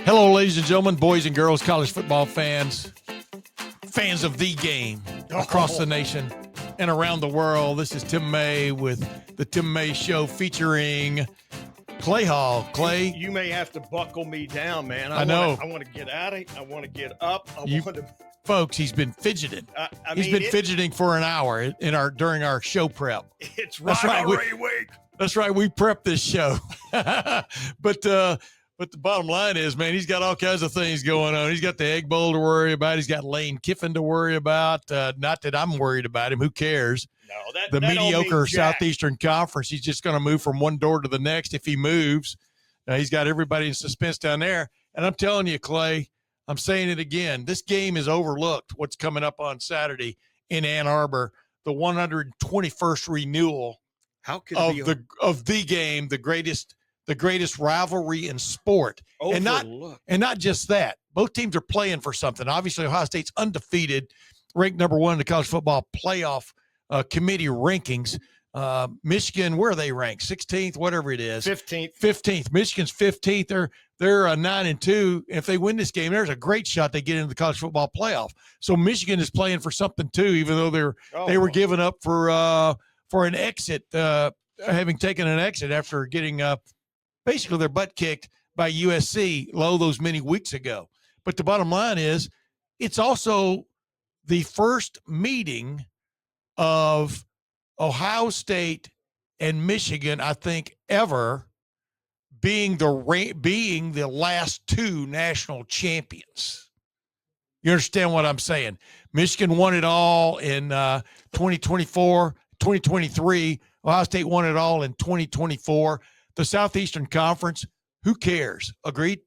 Hello, ladies and gentlemen, boys and girls, college football fans, fans of the game across the nation and around the world. This is Tim May with the Tim May Show featuring Clay Hall. Clay, you may have to buckle me down, man. I know. I want to get out of it. I want to get up. Folks, he's been fidgeting. He's been fidgeting for an hour during our show prep. It's rivalry week. That's right. We prepped this show. But the bottom line is, man, he's got all kinds of things going on. He's got the Egg Bowl to worry about. He's got Lane Kiffin to worry about. Not that I'm worried about him. Who cares? No, the mediocre Southeastern Conference. He's just going to move from one door to the next if he moves. He's got everybody in suspense down there. And I'm telling you, Clay, I'm saying it again. This game is overlooked. What's coming up on Saturday in Ann Arbor, the 121st renewal of the game, the greatest rivalry in sport. Overlooked. And not just that. Both teams are playing for something. Obviously, Ohio State's undefeated, ranked number one in the college football playoff committee rankings. Michigan, where are they ranked? 16th, whatever it is. 15th. Michigan's 15th. They're 9-2. If they win this game, there's a great shot they get into the college football playoff. So Michigan is playing for something too, even though they were giving up for an exit, having taken an exit after getting basically their butt kicked by USC those many weeks ago. But the bottom line is, it's also the first meeting of Ohio State and Michigan, I think, ever being the last two national champions. You understand what I'm saying? Michigan won it all in 2024, 2023. Ohio State won it all in 2024. The Southeastern Conference, who cares? Agreed?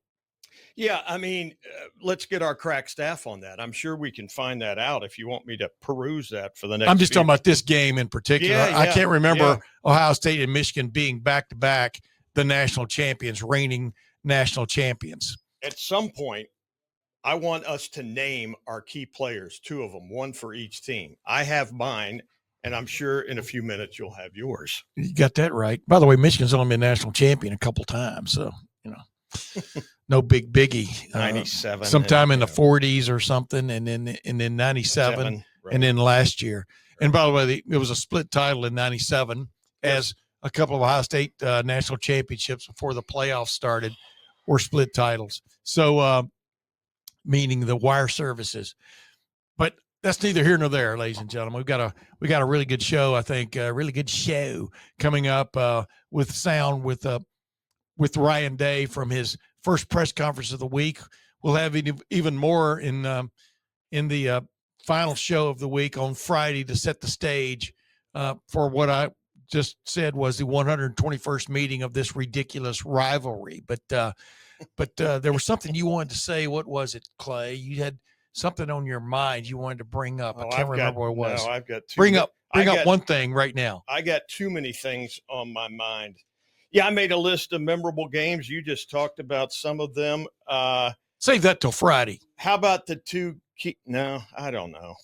Yeah, I mean, let's get our crack staff on that. I'm sure we can find that out if you want me to peruse that for the next. I'm just talking about this game in particular. Yeah, I can't remember Ohio State and Michigan being back-to-back the national champions, reigning national champions. At some point, I want us to name our key players, two of them, one for each team. I have mine. And I'm sure in a few minutes you'll have yours. You got that right. By the way, Michigan's only been national champion a couple times, so no biggie. 97, sometime in the 40s or something, and then 97, right. And then last year. Right. And by the way, it was a split title in 97, as a couple of Ohio State national championships before the playoffs started were split titles. So, meaning the wire services, but. That's neither here nor there, ladies and gentlemen. We got a really good show, I think, a really good show coming up with sound with Ryan Day from his first press conference of the week. We'll have even more in the final show of the week on Friday to set the stage for what I just said was the 121st meeting of this ridiculous rivalry. But there was something you wanted to say. What was it, Clay? You had something on your mind you wanted to bring up. I can't remember what it was. No, I've got two. Bring up one thing right now. I got too many things on my mind. Yeah, I made a list of memorable games. You just talked about some of them. Save that till Friday. How about the two key? No, I don't know.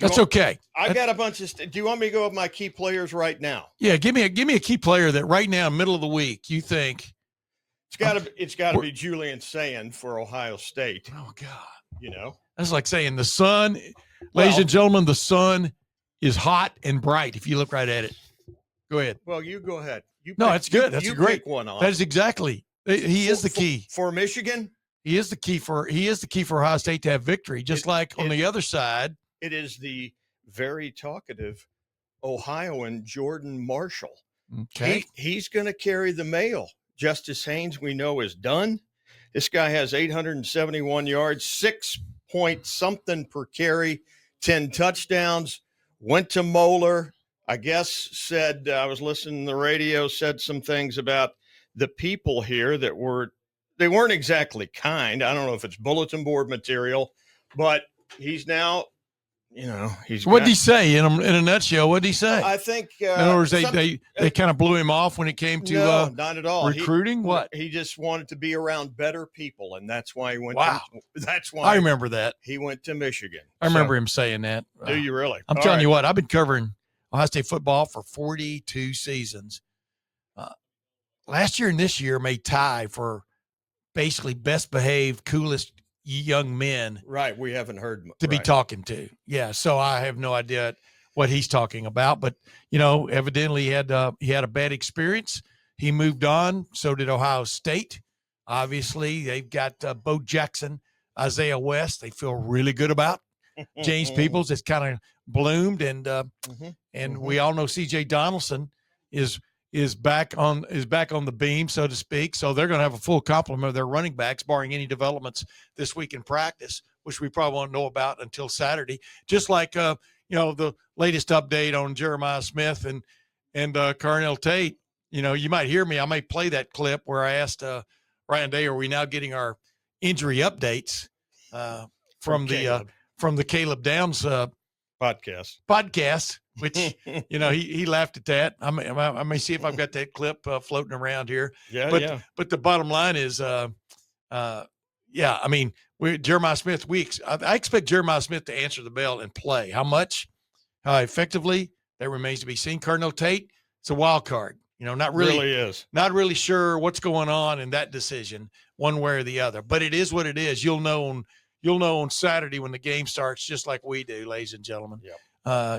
That's okay. I got a bunch of. Do you want me to go with my key players right now? Yeah, give me a key player that right now, middle of the week, you think. It's got to be Julian Sand for Ohio State. Oh God! That's like saying the sun, ladies and gentlemen, the sun is hot and bright. If you look right at it, go ahead. Well, you go ahead. That's good. That's a great one. That is exactly. He is the key for Michigan. He is the key for Ohio State to have victory. On the other side, it is the very talkative Ohioan Jordan Marshall. Okay, he's going to carry the mail. Justice Haynes, we know, is done. This guy has 871 yards, 6-point-something per carry, 10 touchdowns, went to Moeller. I guess said, I was listening to the radio, said some things about the people here that they weren't exactly kind. I don't know if it's bulletin board material, but he's now, what did he say in a nutshell? What did he say? I think, in other words, they kind of blew him off when it came to not at all recruiting. He just wanted to be around better people, and that's why he went. Wow, that's why I remember that he went to Michigan. I remember him saying that. Do you really? I'm telling you what, I've been covering Ohio State football for 42 seasons. last year and this year may tie for basically best behaved, coolest young men. Right. We haven't heard to be talking to. Yeah. So I have no idea what he's talking about, but evidently he had a bad experience. He moved on. So did Ohio State. Obviously they've got Bo Jackson, Isaiah West. They feel really good about James Peoples. It's kind of bloomed. And we all know CJ Donaldson is back on the beam, so to speak. So they're going to have a full complement of their running backs, barring any developments this week in practice, which we probably won't know about until Saturday. Just like the latest update on Jeremiah Smith and Carnell Tate. You might hear me. I may play that clip where I asked Ryan Day, are we now getting our injury updates from the Caleb Downs podcast, which he laughed at that. I may see if I've got that clip floating around here. But the bottom line is, Jeremiah Smith. I expect Jeremiah Smith to answer the bell and play. How much, how effectively, that remains to be seen. Carnell Tate, it's a wild card. Not really sure what's going on in that decision, one way or the other. But it is what it is. You'll know on Saturday when the game starts, just like we do, ladies and gentlemen. Yep.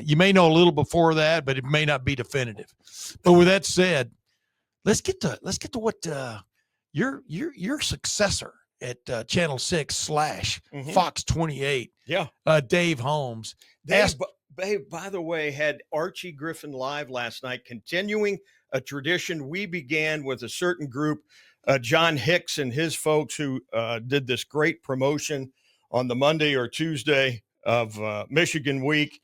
You may know a little before that, but it may not be definitive. But with that said, let's get to what your successor at Channel 6 / Fox 28. Yeah. Dave Holmes. Dave, by the way, had Archie Griffin live last night, continuing a tradition we began with a certain group, John Hicks and his folks, who did this great promotion on the Monday or Tuesday of Michigan week.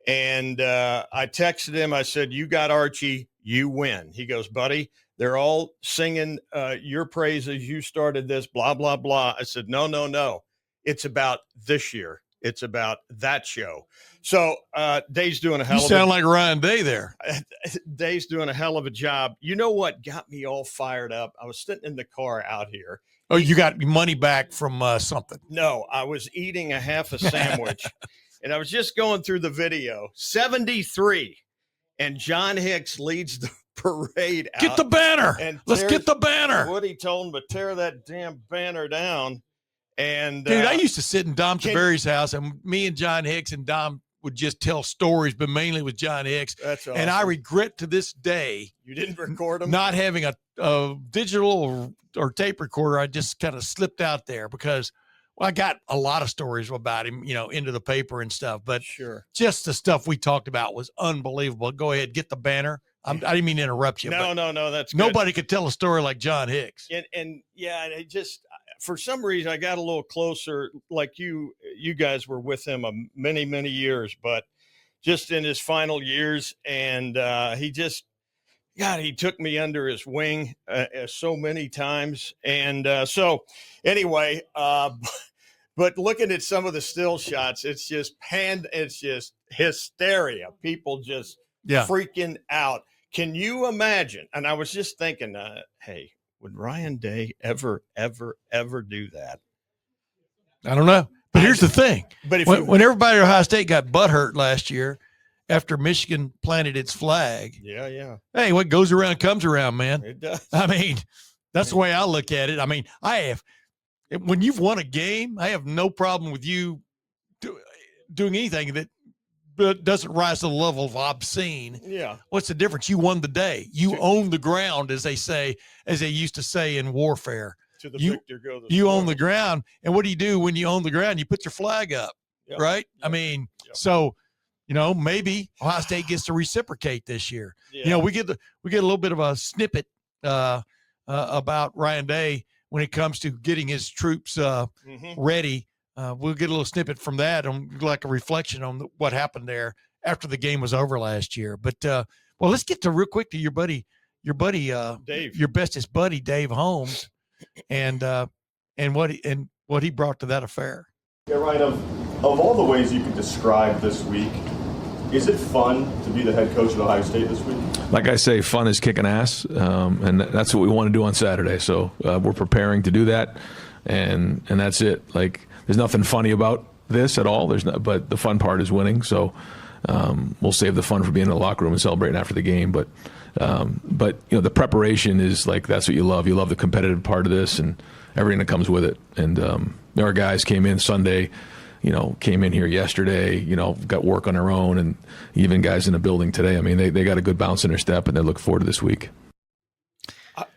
And I texted him. I said, you got Archie, you win. He goes, buddy, they're all singing your praises. You started this, blah, blah, blah. I said, no. It's about this year. It's about that show. So Dave's doing a hell of a job. You sound like Ryan Day there. Dave's doing a hell of a job. You know what got me all fired up? I was sitting in the car out here. Oh, you got money back from something? No, I was eating a half a sandwich, and I was just going through the video. 73, and John Hicks leads the parade out. Get the banner. Let's get the banner. What he told him, but tear that damn banner down. And dude, I used to sit in Dom Taveri's house, and me and John Hicks and Dom would just tell stories, but mainly with John Hicks. That's awesome. And I regret to this day you didn't record them, not having a digital or tape recorder. I just kind of slipped out there because I got a lot of stories about him, into the paper and stuff. But sure, just the stuff we talked about was unbelievable. Go ahead, get the banner. I didn't mean to interrupt you. No, that's good. Nobody could tell a story like John Hicks. And it just, for some reason, I got a little closer, like you guys were with him many, many years, but just in his final years. And he took me under his wing so many times. And so anyway, but looking at some of the still shots, it's just hysteria. People just freaking out. Can you imagine? And I was just thinking, hey, would Ryan Day ever do that? I don't know. But here's the thing. But when everybody at Ohio State got butthurt last year after Michigan planted its flag. Yeah. Hey, what goes around comes around, man. It does. I mean, that's the way I look at it. I mean, when you've won a game, I have no problem with you doing anything that doesn't rise to the level of obscene. Yeah. What's the difference? You won the day. You own the ground, as they used to say in warfare. To the victor go the You own the ground. And what do you do when you own the ground? You put your flag up, right? Yep. I mean, so, maybe Ohio State gets to reciprocate this year. Yeah. We get a little bit of a snippet about Ryan Day when it comes to getting his troops ready. We'll get a little snippet from that, like a reflection on what happened there after the game was over last year. But let's get to real quick to your buddy, Dave, your bestest buddy, Dave Holmes, and what he brought to that affair. Yeah, Ryan. Of all the ways you could describe this week, is it fun to be the head coach of Ohio State this week? Like I say, fun is kicking ass, and that's what we want to do on Saturday. So we're preparing to do that, and that's it. Like, there's nothing funny about this at all. But the fun part is winning. So we'll save the fun for being in the locker room and celebrating after the game. But But the preparation is like, that's what you love. You love the competitive part of this and everything that comes with it. And our guys came in Sunday, came in here yesterday, got work on their own, and even guys in the building today. I mean, they got a good bounce in their step, and they look forward to this week.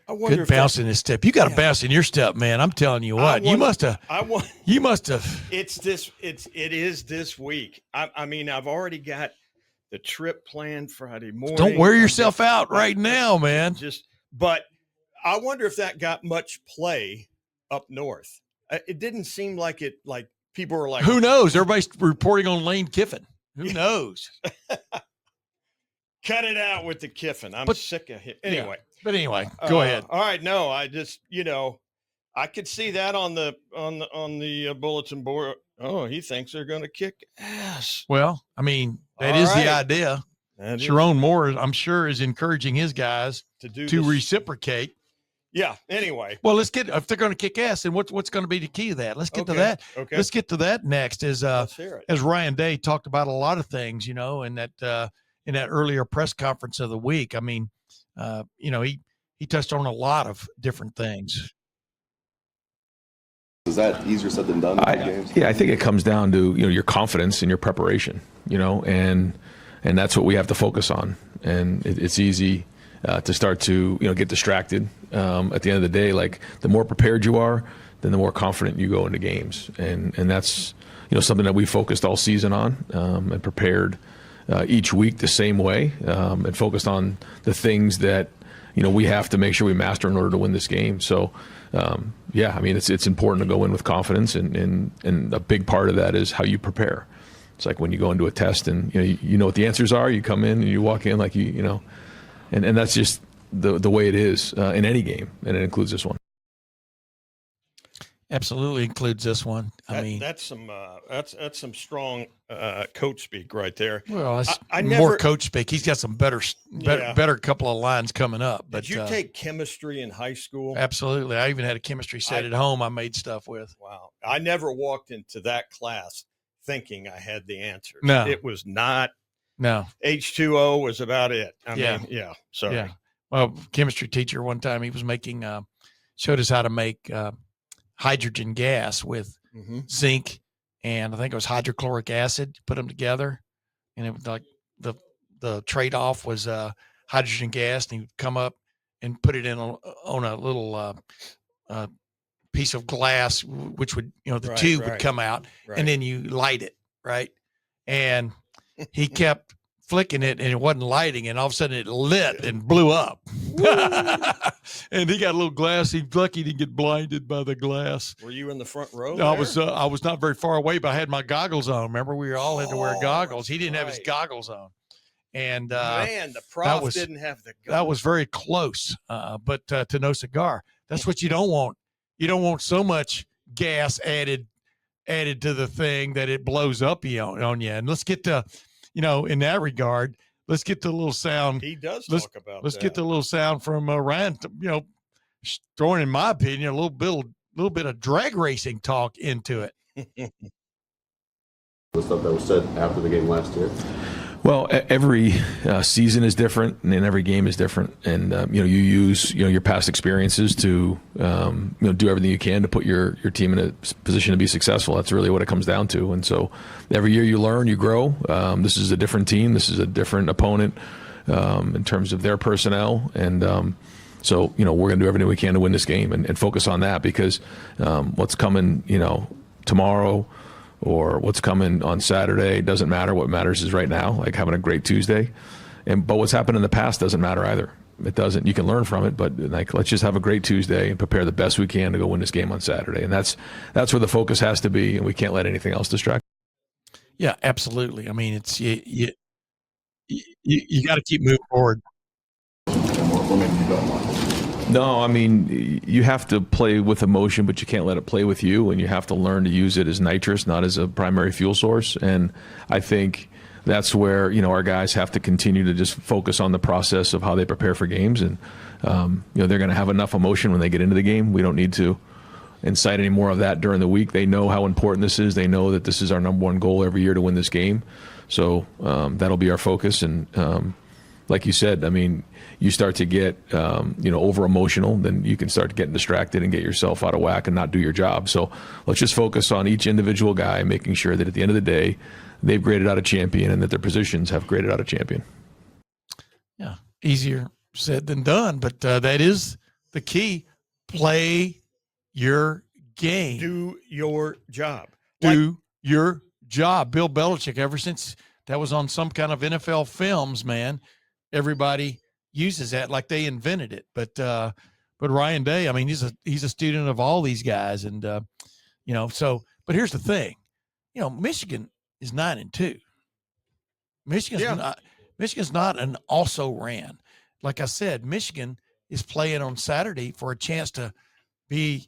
I wonder good bounce in his step. You got a bounce in your step, man. I'm telling you what. You must have. It is this week. I mean, I've already got the trip planned Friday morning. Don't wear yourself out right now, man. But I wonder if that got much play up north. It didn't seem like it. Like people were like, "Who knows?" Everybody's reporting on Lane Kiffin. Who knows? Cut it out with the Kiffin. I'm sick of it. Anyway. Yeah. But anyway, go ahead. All right. No, I just, I could see that on the bulletin board. Oh, he thinks they're going to kick ass. Well, I mean, that is the idea. Sharon Moore, I'm sure, is encouraging his guys to reciprocate. Yeah. Anyway. Well, let's get, if they're going to kick ass, then what's going to be the key to that? Let's get to that. Okay. Let's get to that next. Let's hear it. As Ryan Day talked about a lot of things, in that earlier press conference of the week. I mean, he touched on a lot of different things. Is that easier said than done? Yeah, I think it comes down to your confidence and your preparation. And that's what we have to focus on. And it's easy to start to get distracted. At the end of the day, like the more prepared you are, then the more confident you go into games. And that's something that we focused all season on and prepared each week the same way and focused on the things that we have to make sure we master in order to win this game. So, I mean, it's important to go in with confidence, and a big part of that is how you prepare. It's like when you go into a test and you know what the answers are. You come in and you walk in like and that's just the way it is in any game, and it includes this one. Absolutely includes this one. That's some strong coach speak right there. Well, more coach speak. He's got some better couple of lines coming up. But did you take chemistry in high school? Absolutely. I even had a chemistry set at home I made stuff with. Wow. I never walked into that class thinking I had the answers. No. It was not. No. H2O was about it. I mean, sorry. Yeah. Well, chemistry teacher one time, he was making showed us how to make hydrogen gas with zinc and I think it was hydrochloric acid. Put them together, and it was like the trade-off was hydrogen gas, and he'd come up and put it in on a little piece of glass, which would the tube would come out, and then you light it, right? And he kept flicking it and it wasn't lighting, and all of a sudden it lit and blew up. And he got a little glass. He's lucky he didn't get blinded by the glass. Were you in the front row? I was not very far away, but I had my goggles on. Remember, we all had to wear goggles. He didn't have his goggles on. And man, the prof didn't have the goggles. That was very close. But to no cigar. That's what you don't want. You don't want so much gas added to the thing that it blows up on you. And let's get to in that regard, let's get the little sound. He does talk about Let's get the little sound from Ryan, throwing, in my opinion, a little bit of drag racing talk into it. The stuff that was said after the game last year. Well, every season is different, and every game is different. And you use your past experiences to do everything you can to put your team in a position to be successful. That's really what it comes down to. And so every year you learn, you grow. This is a different team. This is a different opponent in terms of their personnel. And so we're going to do everything we can to win this game and focus on that, because what's coming tomorrow or what's coming on Saturday doesn't matter. What matters is right now, like having a great Tuesday. But what's happened in the past doesn't matter either. It doesn't. You can learn from it, but let's just have a great Tuesday and prepare the best we can to go win this game on Saturday. And that's where the focus has to be, and we can't let anything else distract. Yeah, absolutely. I mean, it's you got to keep moving forward. No, I mean, you have to play with emotion, but you can't let it play with you, and you have to learn to use it as nitrous, not as a primary fuel source. And I think that's where our guys have to continue to just focus on the process of how they prepare for games, and they're going to have enough emotion when they get into the game. We don't need to incite any more of that during the week. They know how important this is. They know that this is our number one goal every year to win this game. So that'll be our focus, and like you said, I mean, you start to get, over emotional, then you can start getting distracted and get yourself out of whack and not do your job. So let's just focus on each individual guy, making sure that at the end of the day, they've graded out a champion and that their positions have graded out a champion. Yeah. Easier said than done, but that is the key. Play your game. Do your job. Do your job. Bill Belichick, ever since that was on some kind of NFL films, man, everybody uses that like they invented it. But Ryan Day, I mean, he's a student of all these guys, and but here's the thing, Michigan is 9-2. Michigan's not an also ran. Like I said, Michigan is playing on Saturday for a chance to be,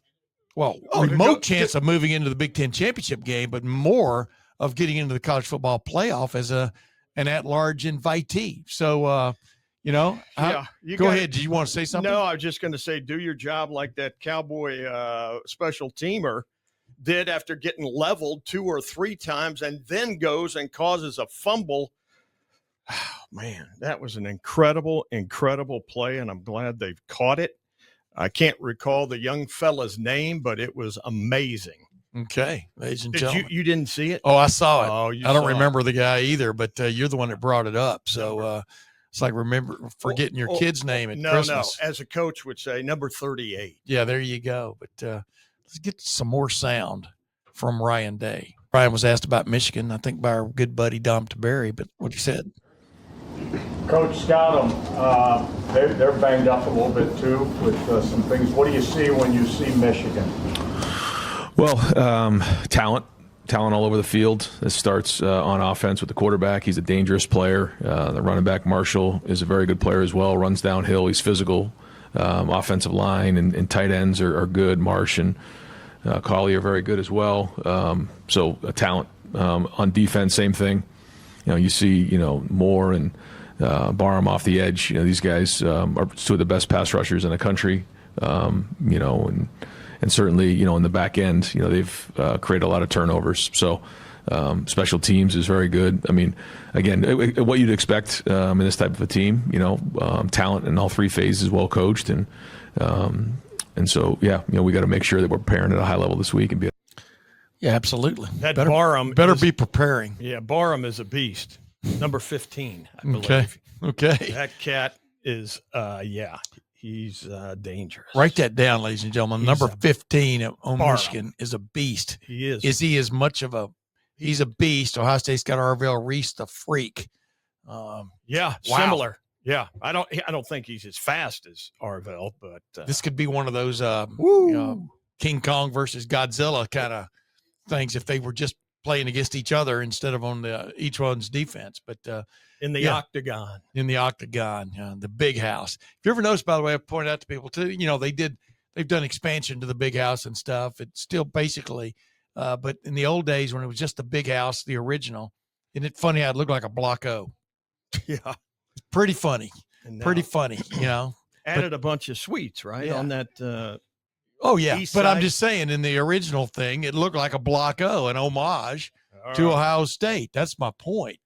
remote chance of moving into the Big Ten championship game, but more of getting into the college football playoff as an at-large invitee. So, go ahead. Do you want to say something? No, I was just going to say, do your job like that Cowboy special teamer did after getting leveled 2 or 3 times and then goes and causes a fumble. Oh, man, that was an incredible, incredible play, and I'm glad they've caught it. I can't recall the young fella's name, but it was amazing. Okay, ladies and gentlemen. You didn't see it? Oh, I saw it. Oh, I don't remember the guy either, but you're the one that brought it up. So it's like forgetting your kid's name at Christmas. No, as a coach would say, number 38. Yeah, there you go. But let's get some more sound from Ryan Day. Ryan was asked about Michigan, I think, by our good buddy Dom Taberry, but what he said. Coach, scout them. They're banged up a little bit too with some things. What do you see when you see Michigan? Well, talent all over the field. This starts on offense with the quarterback. He's a dangerous player. The running back, Marshall, is a very good player as well. Runs downhill. He's physical. Offensive line and tight ends are good. Marsh and Colley are very good as well. So talent. On defense, same thing. You see, Moore and Barham off the edge. These guys are 2 of the best pass rushers in the country. And certainly, in the back end, they've created a lot of turnovers. So special teams is very good. I mean, again, what you'd expect in this type of a team, talent in all 3 phases, well coached. And so, we got to make sure that we're preparing at a high level this week and be. Yeah, absolutely. That Barham better be preparing. Yeah, Barham is a beast. Number 15, I believe. Okay. That cat is, he's dangerous. Write that down, ladies and gentlemen. Number 15 on Barham. Michigan is a beast. He is. Is he as much of a – he's a beast. Ohio State's got Arvell Reese, the freak. Similar. Yeah, I don't think he's as fast as Arvell, but this could be one of those King Kong versus Godzilla kind of things if they were just playing against each other instead of on each one's defense. But in the octagon, the big house. If you ever noticed, by the way, I pointed out to people too, they've done expansion to the big house and stuff. It's still basically, but in the old days when it was just the big house, the original, isn't it funny how it looked like a Block O? Yeah. It's pretty funny. Added a bunch of suites, right? Yeah. On that. Oh, yeah. East But side. I'm just saying, in the original thing, it looked like a Block O, an homage to Ohio State. That's my point,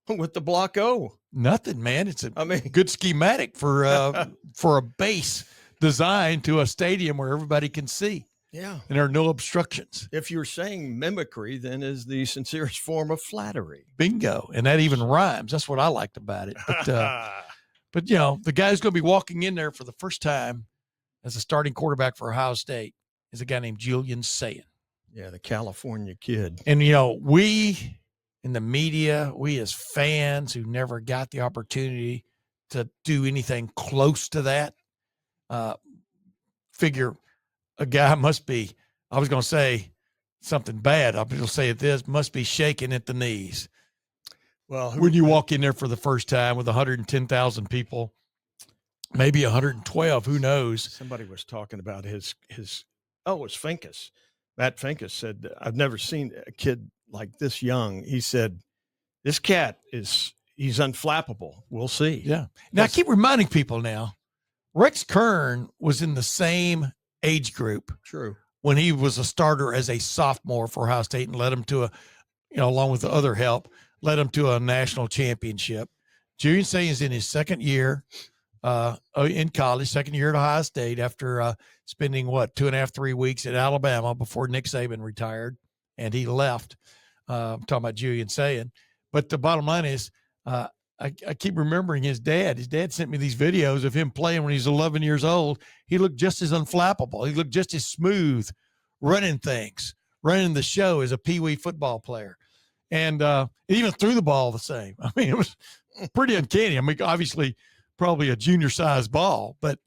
With the Block O. Nothing, man. It's a good schematic for a base design to a stadium where everybody can see. Yeah. And there are no obstructions. If you're saying mimicry, then is the sincerest form of flattery. Bingo. And that even rhymes. That's what I liked about it. But the guy who's going to be walking in there for the first time as a starting quarterback for Ohio State is a guy named Julian Sayin. Yeah, the California kid. And, we in the media, we as fans who never got the opportunity to do anything close to that, figure a guy must be, I was going to say something bad. I'm going to say this, must be shaking at the knees. Well, when you walk in there for the first time with 110,000 people, maybe 112, who knows? Somebody was talking about it was Finkus. Matt Finkus said, I've never seen a kid like this young. He said, this cat he's unflappable. We'll see. Yeah. Now I keep reminding people now, Rex Kern was in the same age group. True. When he was a starter as a sophomore for Ohio State and led him to along with the other help, led him to a national championship. Julian Sayin is in his second year in college, second year at Ohio State after spending, 2.5, 3 weeks at Alabama before Nick Saban retired, and he left. I'm talking about Julian Sayin. But the bottom line is I keep remembering his dad. His dad sent me these videos of him playing when he was 11 years old. He looked just as unflappable. He looked just as smooth running things, running the show as a peewee football player. And he even threw the ball the same. I mean, it was pretty uncanny. I mean, obviously probably a junior-sized ball, but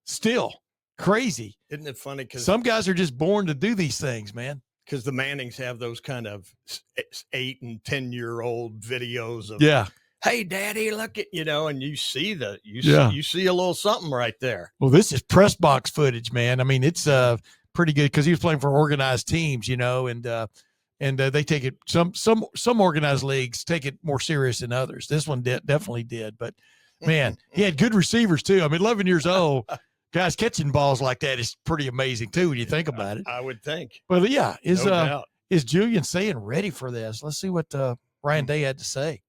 still crazy. Isn't it funny? Because some guys are just born to do these things, man. Because the Mannings have those kind of 8 and 10-year-old videos of, hey, Daddy, look at, and you see you see a little something right there. Well, this is press box footage, man. I mean, it's pretty good because he was playing for organized teams, and they take it. Some organized leagues take it more serious than others. This one definitely did, but man, he had good receivers too. I mean, 11 years old. Guys catching balls like that is pretty amazing too when you think about it. I would think. But yeah, is doubt. Is Julian Sayin ready for this? Let's see what Ryan Day had to say.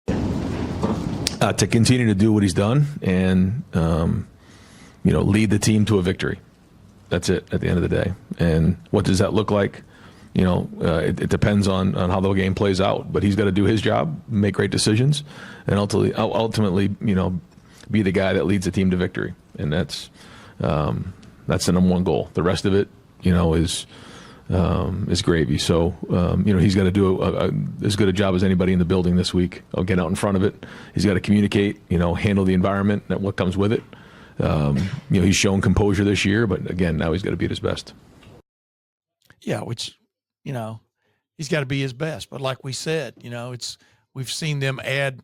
To continue to do what he's done and lead the team to a victory. That's it at the end of the day. And what does that look like? It depends on how the game plays out. But he's got to do his job, make great decisions, and ultimately be the guy that leads the team to victory. And that's the number one goal. The rest of it, is gravy. So, he's got to do as good a job as anybody in the building this week. I'll get out in front of it. He's got to communicate, handle the environment and what comes with it. He's shown composure this year, but again, now he's got to be at his best. Yeah, which, he's got to be his best. But like we said, we've seen them add.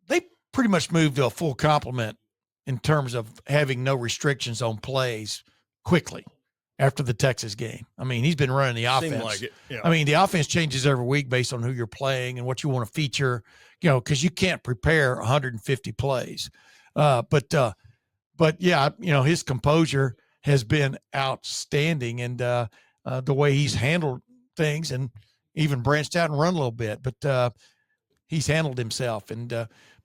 They pretty much moved to a full complement in terms of having no restrictions on plays quickly after the Texas game. I mean, he's been running the offense. Seemed like it, yeah. I mean, the offense changes every week based on who you're playing and what you want to feature, because you can't prepare 150 plays. But yeah, his composure has been outstanding, and the way he's handled things and even branched out and run a little bit, but he's handled himself. And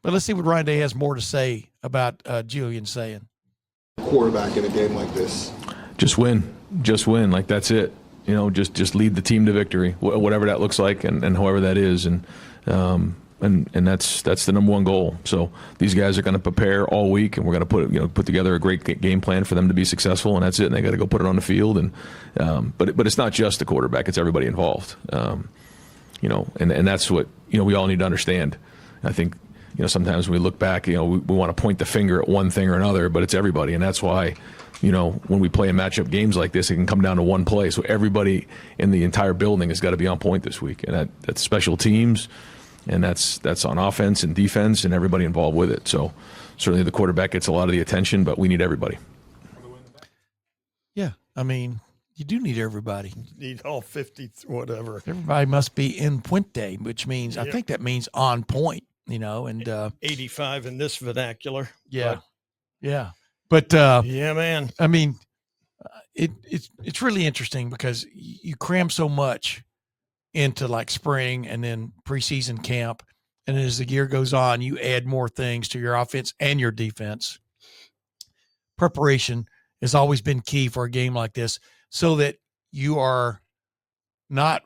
but let's see what Ryan Day has more to say about Julian Sayin. Quarterback in a game like this. Just win. Like, that's it. Just lead the team to victory, whatever that looks like, and however that is. And that's the number one goal. So these guys are going to prepare all week, and we're going to put together a great game plan for them to be successful, and that's it. And they got to go put it on the field. And but it's not just the quarterback; it's everybody involved. And that's what we all need to understand. I think sometimes when we look back, we want to point the finger at one thing or another, but it's everybody, and that's why. When we play in matchup games like this, it can come down to one play. So everybody in the entire building has got to be on point this week, and that's special teams. And that's on offense and defense and everybody involved with it. So certainly the quarterback gets a lot of the attention, but we need everybody. Yeah, I mean, you do need everybody. Need all 50, whatever. Everybody must be in puente, which means I think that means on point. And 85 in this vernacular. Yeah, yeah. But yeah, man. I mean, it's really interesting because you cram so much into like spring and then preseason camp. And as the year goes on, you add more things to your offense and your defense. Preparation has always been key for a game like this so that you are not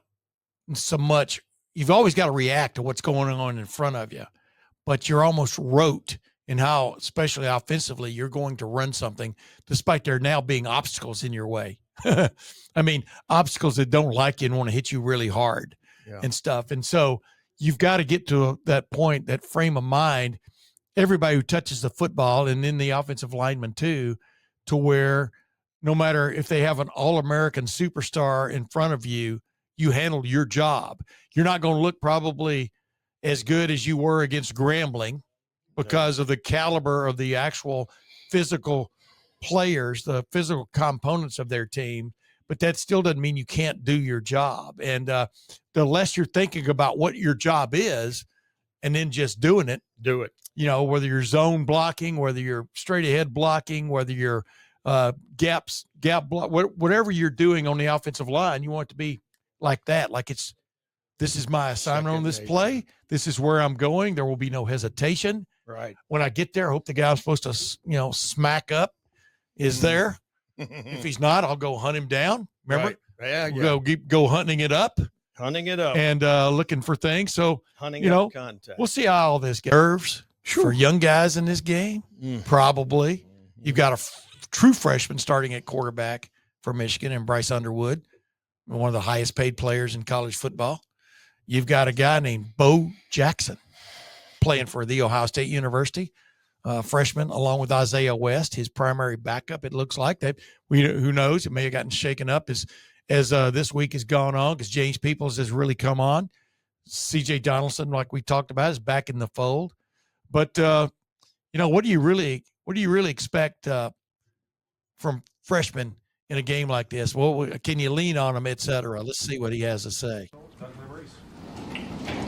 so much, you've always got to react to what's going on in front of you, but you're almost rote in how, especially offensively, you're going to run something despite there now being obstacles in your way. I mean, obstacles that don't like you and want to hit you really hard and stuff. And so you've got to get to that point, that frame of mind, everybody who touches the football and then the offensive lineman too, to where no matter if they have an All-American superstar in front of you, you handle your job. You're not going to look probably as good as you were against Grambling because of the caliber of the actual physical players, the physical components of their team, but that still doesn't mean you can't do your job. And the less you're thinking about what your job is and then just doing it, do it. Whether you're zone blocking, whether you're straight ahead blocking, whether you're gap block, whatever you're doing on the offensive line, you want it to be like that, like it's This is my assignment on this Second play. This is where I'm going. There will be no hesitation. Right. When I get there, I hope the guy I'm supposed to, smack up is there. If he's not, I'll go hunt him down. Remember? Right. Yeah. We'll go hunting it up Hunting it up. and looking for things. So, Hunting up contact. we'll see how all this goes. Nerves for young guys in this game, probably. You've got a true freshman starting at quarterback for Michigan and Bryce Underwood, one of the highest paid players in college football. You've got a guy named Bo Jackson playing for the Ohio State University, freshman, along with Isaiah West, his primary backup. It looks like that. Who knows? It may have gotten shaken up as this week has gone on because James Peoples has really come on. C.J. Donaldson, like we talked about, is back in the fold. But what do you really expect from freshmen in a game like this? Well, can you lean on them, et cetera? Let's see what he has to say.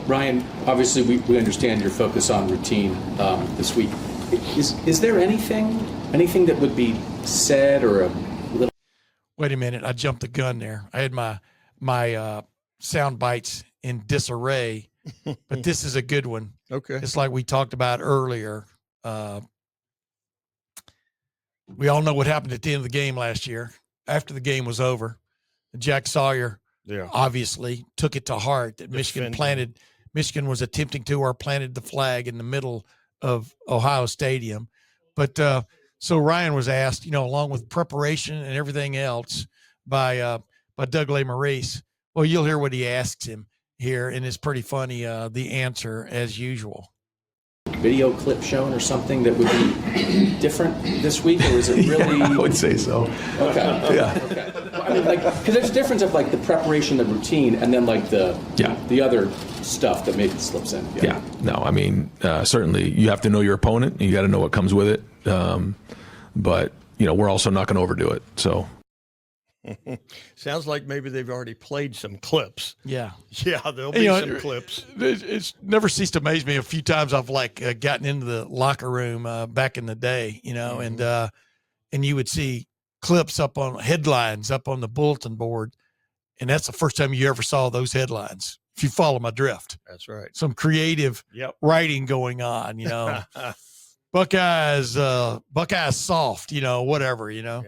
Ryan, obviously we understand your focus on routine this week. Is there anything that would be said or a little? Wait a minute, I jumped the gun there. I had my sound bites in disarray, but this is a good one. Okay. It's like we talked about earlier. We all know what happened at the end of the game last year. After the game was over, Jack Sawyer obviously took it to heart that Michigan was attempting to or planted the flag in the middle of Ohio Stadium. But so Ryan was asked, along with preparation and everything else by Doug Maurice. Well, you'll hear what he asks him here, and it's pretty funny, the answer as usual. Video clip shown or something that would be different this week, or is it really? I would say so. Okay. Yeah. Okay. I mean, because there's a difference of the preparation, the routine, and then the other stuff that maybe slips in. Yeah. No, I mean, certainly you have to know your opponent. You got to know what comes with it. But we're also not going to overdo it. So. Sounds like maybe they've already played some clips. Yeah. Yeah, there'll be some clips. It's never ceased to amaze me. A few times I've gotten into the locker room back in the day, and you would see clips up on headlines up on the bulletin board, and that's the first time you ever saw those headlines. If you follow my drift, that's right. Some creative writing going on, Buckeyes soft, whatever, Yeah.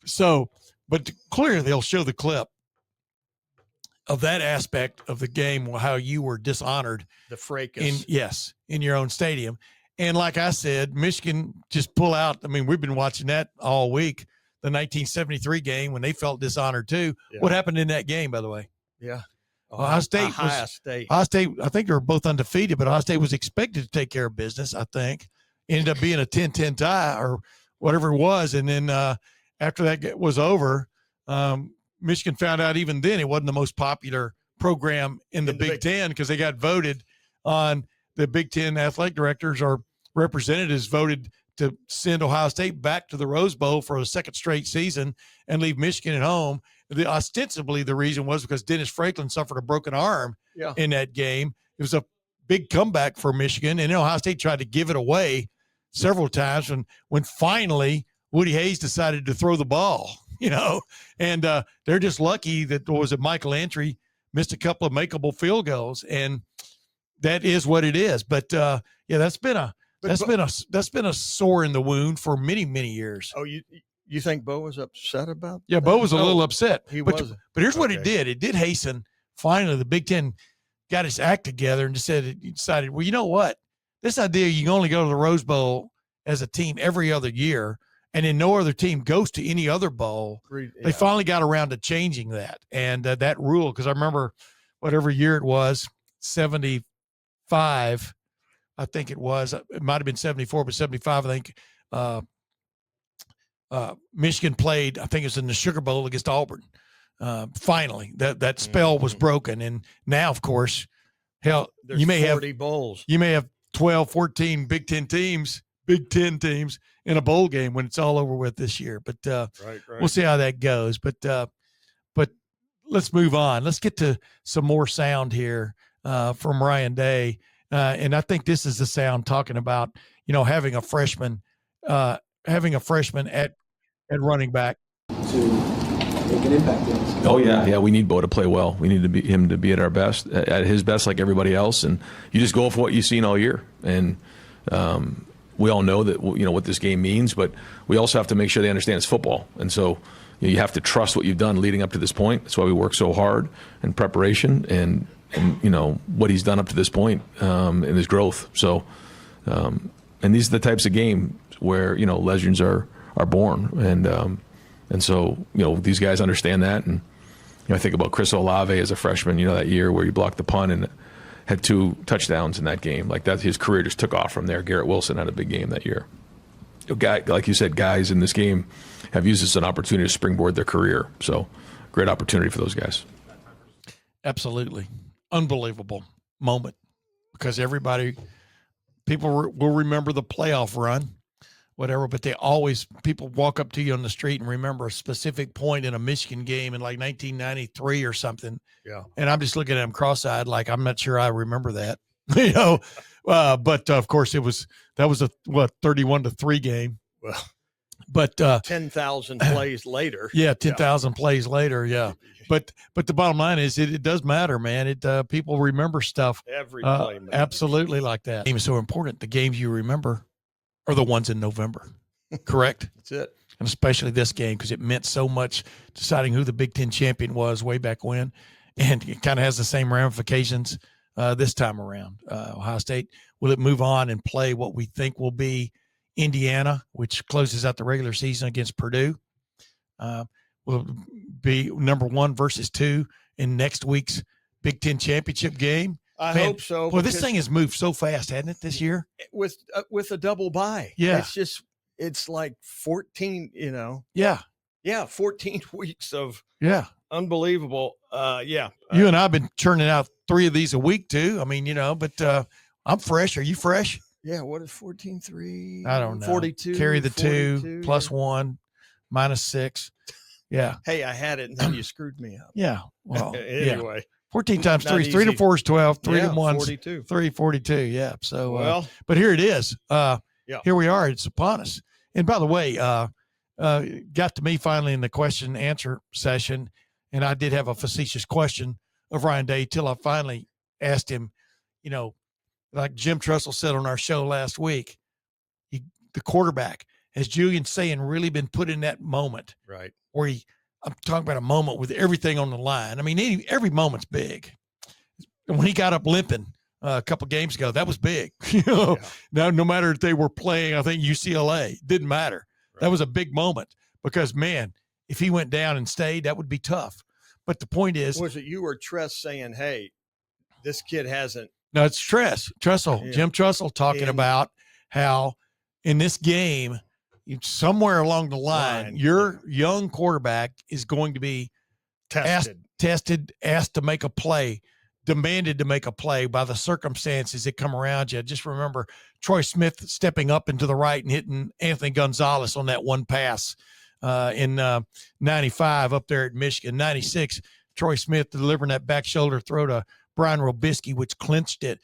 So. But clearly they'll show the clip of that aspect of the game, how you were dishonored. The fracas. In your own stadium. And like I said, Michigan just pull out. I mean, we've been watching that all week, the 1973 game when they felt dishonored too. Yeah. What happened in that game, by the way? Yeah. Ohio State, I think they were both undefeated, but Ohio State was expected to take care of business, I think. Ended up being a 10-10 tie or whatever it was. And then after that was over, Michigan found out even then it wasn't the most popular program in the Big Ten because they got voted on. The Big Ten athletic directors or representatives voted to send Ohio State back to the Rose Bowl for a second straight season and leave Michigan at home. Ostensibly, the reason was because Dennis Franklin suffered a broken arm in that game. It was a big comeback for Michigan, and Ohio State tried to give it away several times when finally Woody Hayes decided to throw the ball, and they're just lucky that Michael Antry missed a couple of makeable field goals, and that is what it is. But that's been a sore in the wound for many, many years. Oh, you think Bo was upset about that? Yeah, Bo was a little upset. He was. But here's what it did. It did hasten. Finally, the Big Ten got its act together and decided, well, you know what? This idea you can only go to the Rose Bowl as a team every other year, and then no other team goes to any other bowl. They finally got around to changing that. And that rule, because I remember whatever year it was, 75, I think it was. It might have been 74, but 75, I think Michigan played, I think it was in the Sugar Bowl against Auburn. Finally, that spell was broken. And now, of course, hell, there's you may 40 have bowls. You may have 12, 14 Big Ten teams in a bowl game when it's all over with this year. But right. We'll see how that goes. But let's move on. Let's get to some more sound here from Ryan Day. And I think this is the sound talking about, having a freshman at running back. To make an impact in this game. Oh yeah. We need Bo to play well. We need him to be at our best, at his best, like everybody else. And you just go for what you've seen all year. And we all know that what this game means, but we also have to make sure they understand it's football. And so you have to trust what you've done leading up to this point. That's why we work so hard in preparation and what he's done up to this point in his growth. So, and these are the types of games where legends are born, and so these guys understand that. And I think about Chris Olave as a freshman, that year where he blocked the punt and had 2 touchdowns in that game. Like that, his career just took off from there. Garrett Wilson had a big game that year. Like you said, guys in this game have used this as an opportunity to springboard their career. So, great opportunity for those guys. Absolutely. Unbelievable moment, because people will remember the playoff run, whatever, but people walk up to you on the street and remember a specific point in a Michigan game in like 1993 or something. Yeah. And I'm just looking at them cross-eyed, like, I'm not sure I remember that, but of course that was a 31-3 game. Well, but 10,000 plays later. Yeah. 10,000 plays later. Yeah. But the bottom line is it does matter, man. People remember stuff. Every play matters. Absolutely like that. The game is so important. The games you remember are the ones in November, correct? That's it. And especially this game, because it meant so much deciding who the Big Ten champion was way back when. And it kind of has the same ramifications this time around. Ohio State, will it move on and play what we think will be Indiana, which closes out the regular season against Purdue? Will it be number 1 versus 2 in next week's Big Ten championship game? I hope so. Well, this thing has moved so fast, hasn't it, this year? With a double bye. Yeah. It's like 14, Yeah. Yeah, 14 weeks of unbelievable. You and I have been churning out 3 of these a week too. I mean, but I'm fresh. Are you fresh? Yeah, what is 14-3? I don't know. 42. Carry the 2 42, plus 1 minus 6. Yeah. Hey, I had it and then you screwed me up. Yeah. Well, anyway. 14 times Not 3 is 3 to easy. 4 is 12. 3 to 1 is 42. 3, 42. Yeah. So, but here it is. Here we are. It's upon us. And by the way, got to me finally in the question and answer session. And I did have a facetious question of Ryan Day till I finally asked him, like Jim Trussell said on our show last week, the quarterback, has Julian Sayin really been put in that moment? Right. Where I'm talking about a moment with everything on the line. I mean, every moment's big. And when he got up limping a couple games ago, that was big. Now, no matter if they were playing, I think UCLA, didn't matter. Right. That was a big moment because, man, if he went down and stayed, that would be tough. But the point is, was it you or Tress saying, "Hey, this kid hasn't"? No, it's Trussell, Jim Trussell talking about how in this game, somewhere along the line, your young quarterback is going to be tested, asked to make a play, demanded to make a play by the circumstances that come around you. Just remember Troy Smith stepping up into the right and hitting Anthony Gonzalez on that one pass in 95 up there at Michigan. 96, Troy Smith delivering that back shoulder throw to Brian Robisky, which clinched 06,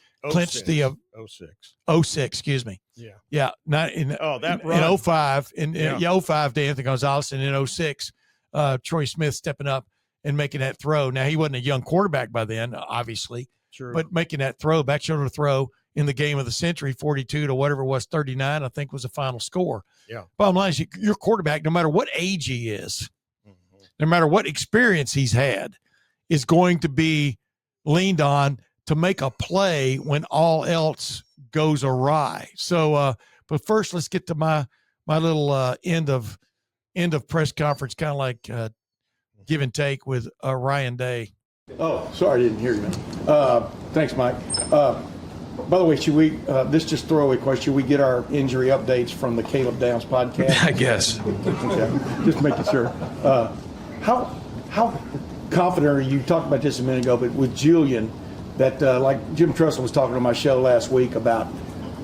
excuse me. Yeah. Yeah. Not in, in 05, in 05 to Anthony Gonzalez, and in 06, Troy Smith stepping up and making that throw. Now, he wasn't a young quarterback by then, obviously, but making that throw, back shoulder throw in the game of the century, 42 to whatever it was, 39, I think was the final score. Yeah. Bottom line is your quarterback, no matter what age he is, no matter what experience he's had, is going to be leaned on to make a play when all else goes awry. So, but first, let's get to my little end of press conference, kind of like give and take with Ryan Day. Oh, sorry, I didn't hear you. Thanks, Mike. By the way, should we, this just throwaway question, should we get our injury updates from the Caleb Downs podcast? I guess. Okay, just making sure. How confident are you, talked about this a minute ago, but with Julian, that like Jim Trussell was talking on my show last week about,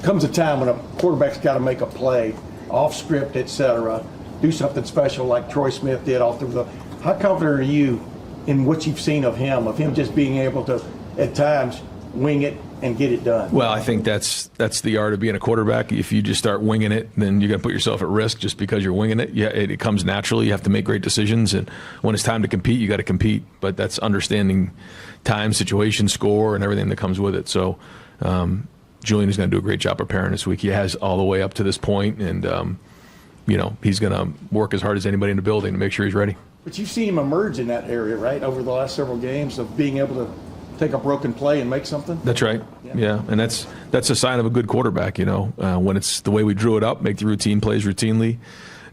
comes a time when a quarterback's got to make a play, off script, etc., do something special like Troy Smith did all through the, how confident are you in what you've seen of him just being able to, at times, wing it, and get it done? Well, I think that's the art of being a quarterback. If you just start winging it, then you're going to put yourself at risk just because you're winging it. Yeah, it comes naturally. You have to make great decisions, and when it's time to compete, you got to compete. But that's understanding time, situation, score, and everything that comes with it. So Julian is going to do a great job preparing this week. He has all the way up to this point, and he's going to work as hard as anybody in the building to make sure he's ready. But you've seen him emerge in that area, right, over the last several games of being able to take a broken play and make something? That's right. Yeah. And that's a sign of a good quarterback, when it's the way we drew it up, make the routine plays routinely.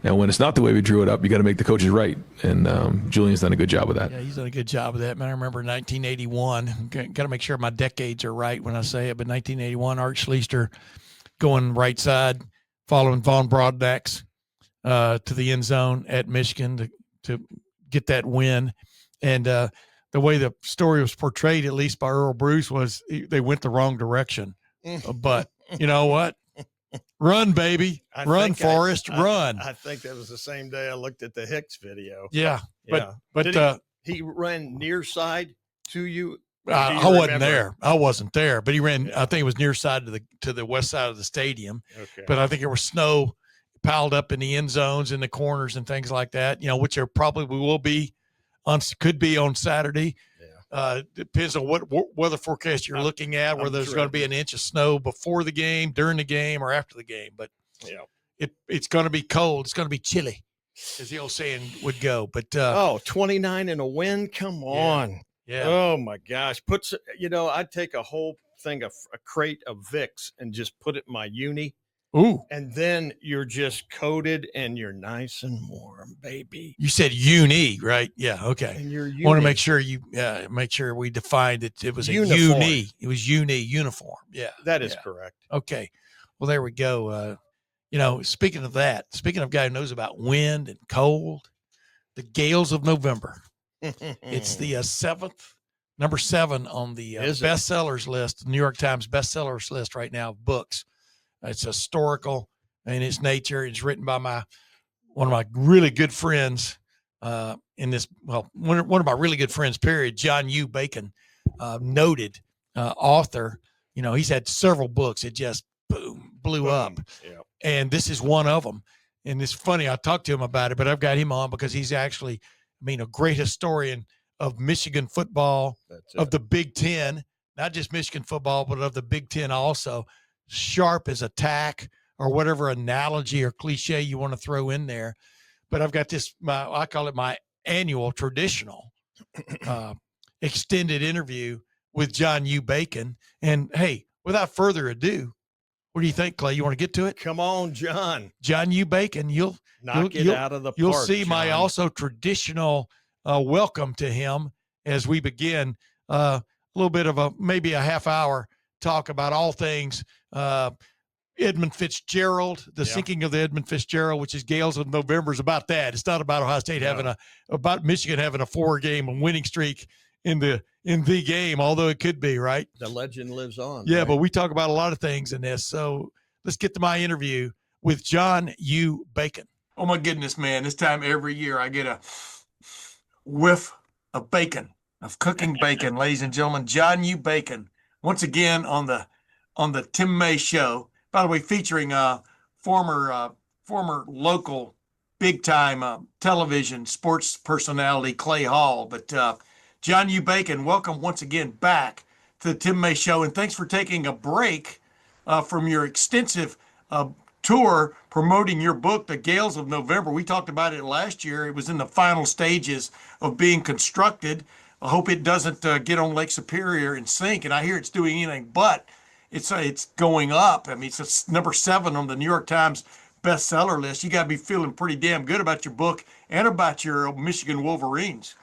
And when it's not the way we drew it up, you got to make the coaches right. And Julian's done a good job with that. Yeah, he's done a good job of that. Man, I remember 1981. Got to make sure my decades are right when I say it. But 1981, Art Schleister going right side, following Von Brodnax to the end zone at Michigan to get that win. And the way the story was portrayed, at least by Earl Bruce, was they went the wrong direction. But you know what? Run, baby. Run, Forrest, run. I think that was the same day I looked at the Hicks video. Yeah. But he ran near side to you? I wasn't there. I wasn't there. But he ran, I think it was near side to the west side of the stadium. Okay. But I think there was snow piled up in the end zones, in the corners and things like that, which there probably will be could be on Saturday. Depends on what weather forecast you're looking at, whether there's going to be an inch of snow before the game, during the game, or after the game. But it's going to be cold. It's going to be chilly, as the old saying would go. But 29 in a wind. Come on. Yeah. Oh my gosh. I'd take a whole thing of a crate of Vicks and just put it in my uni. Ooh. And then you're just coated and you're nice and warm, baby. You said uni, right? Yeah. Okay. And you're uni. I want to make sure we defined that it was uniform. Uni. It was uniform. Yeah. That is correct. Okay. Well, there we go. Speaking of that, speaking of a guy who knows about wind and cold, the gales of November. It's the number 7 on the bestsellers list, New York Times bestsellers list right now of books. It's historical in its nature. It's written by one of my really good friends one of my really good friends, period, John U. Bacon, noted author. He's had several books. It just blew up. Yeah. And this is one of them. And it's funny, I talked to him about it, but I've got him on because he's actually, a great historian of Michigan football, of the Big Ten, not just Michigan football, but of the Big Ten also. Sharp as a tack, or whatever analogy or cliche you want to throw in there. But I've got I call it my annual traditional extended interview with John U. Bacon. And hey, without further ado, what do you think, Clay? You want to get to it? Come on, John. John U. Bacon, you'll knock it out of the park. You'll see John. My also traditional welcome to him as we begin a little bit of maybe a half hour talk about all things Edmund Fitzgerald, the sinking of the Edmund Fitzgerald, which is Gales of November, is about that. It's not about Ohio State about Michigan having a 4-game winning streak in the game, although it could be, right? The legend lives on. Yeah, right? But we talk about a lot of things in this. So let's get to my interview with John U. Bacon. Oh my goodness, man. This time every year I get a whiff of bacon, of cooking bacon, ladies and gentlemen. John U. Bacon, once again on the Tim May Show. By the way, featuring former local big-time television sports personality Clay Hall. But John U. Bacon, welcome once again back to the Tim May Show, and thanks for taking a break from your extensive tour promoting your book, The Gales of November. We talked about it last year. It was in the final stages of being constructed. I hope it doesn't get on Lake Superior and sink, and I hear it's doing anything but. It's going up. I mean, it's number 7 on the New York Times bestseller list. You got to be feeling pretty damn good about your book and about your Michigan Wolverines.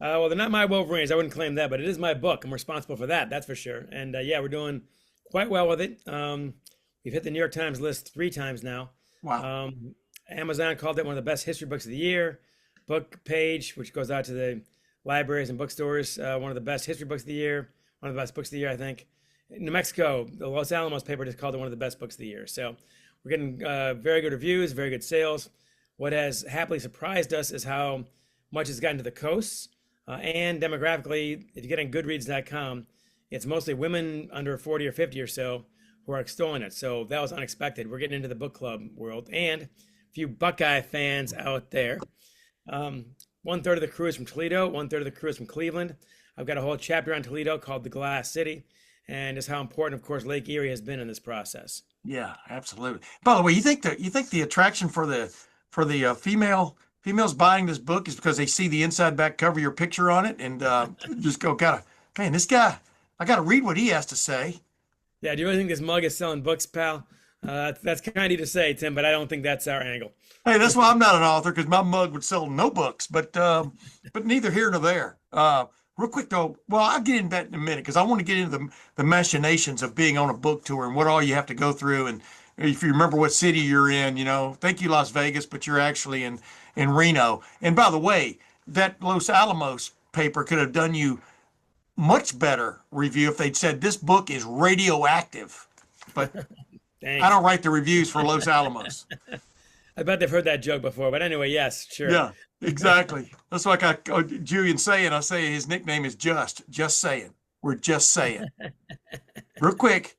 Well, they're not my Wolverines. I wouldn't claim that, but it is my book. I'm responsible for that. That's for sure. And we're doing quite well with it. We've hit the New York Times list 3 times now. Wow. Amazon called it one of the best history books of the year. Book Page, which goes out to the libraries and bookstores, one of the best history books of the year. One of the best books of the year, I think. In New Mexico, the Los Alamos paper just called it one of the best books of the year. So we're getting very good reviews, very good sales. What has happily surprised us is how much it's gotten to the coasts. And demographically, if you get on Goodreads.com, it's mostly women under 40 or 50 or so who are extolling it. So that was unexpected. We're getting into the book club world, and a few Buckeye fans out there. 1/3 of the crew is from Toledo. 1/3 of the crew is from Cleveland. I've got a whole chapter on Toledo called The Glass City, and just how important, of course, Lake Erie has been in this process. Yeah, absolutely. By the way, you think the attraction for the females buying this book is because they see the inside back cover, your picture on it, and just go kind of, man, this guy, I got to read what he has to say. Yeah, do you really think this mug is selling books, pal? That's kind of you to say, Tim, but I don't think that's our angle. Hey, that's why I'm not an author, because my mug would sell no books. But neither here nor there. Real quick though, well, I'll get into that in a minute because I want to get into the machinations of being on a book tour and what all you have to go through. And if you remember what city you're in, thank you Las Vegas, but you're actually in Reno. And by the way, that Los Alamos paper could have done you much better review if they'd said this book is radioactive. But I don't write the reviews for Los Alamos. I bet they've heard that joke before, but anyway, yes, sure. Yeah, exactly. That's like Julian saying, I say his nickname is Just Saying. We're just saying. Real quick,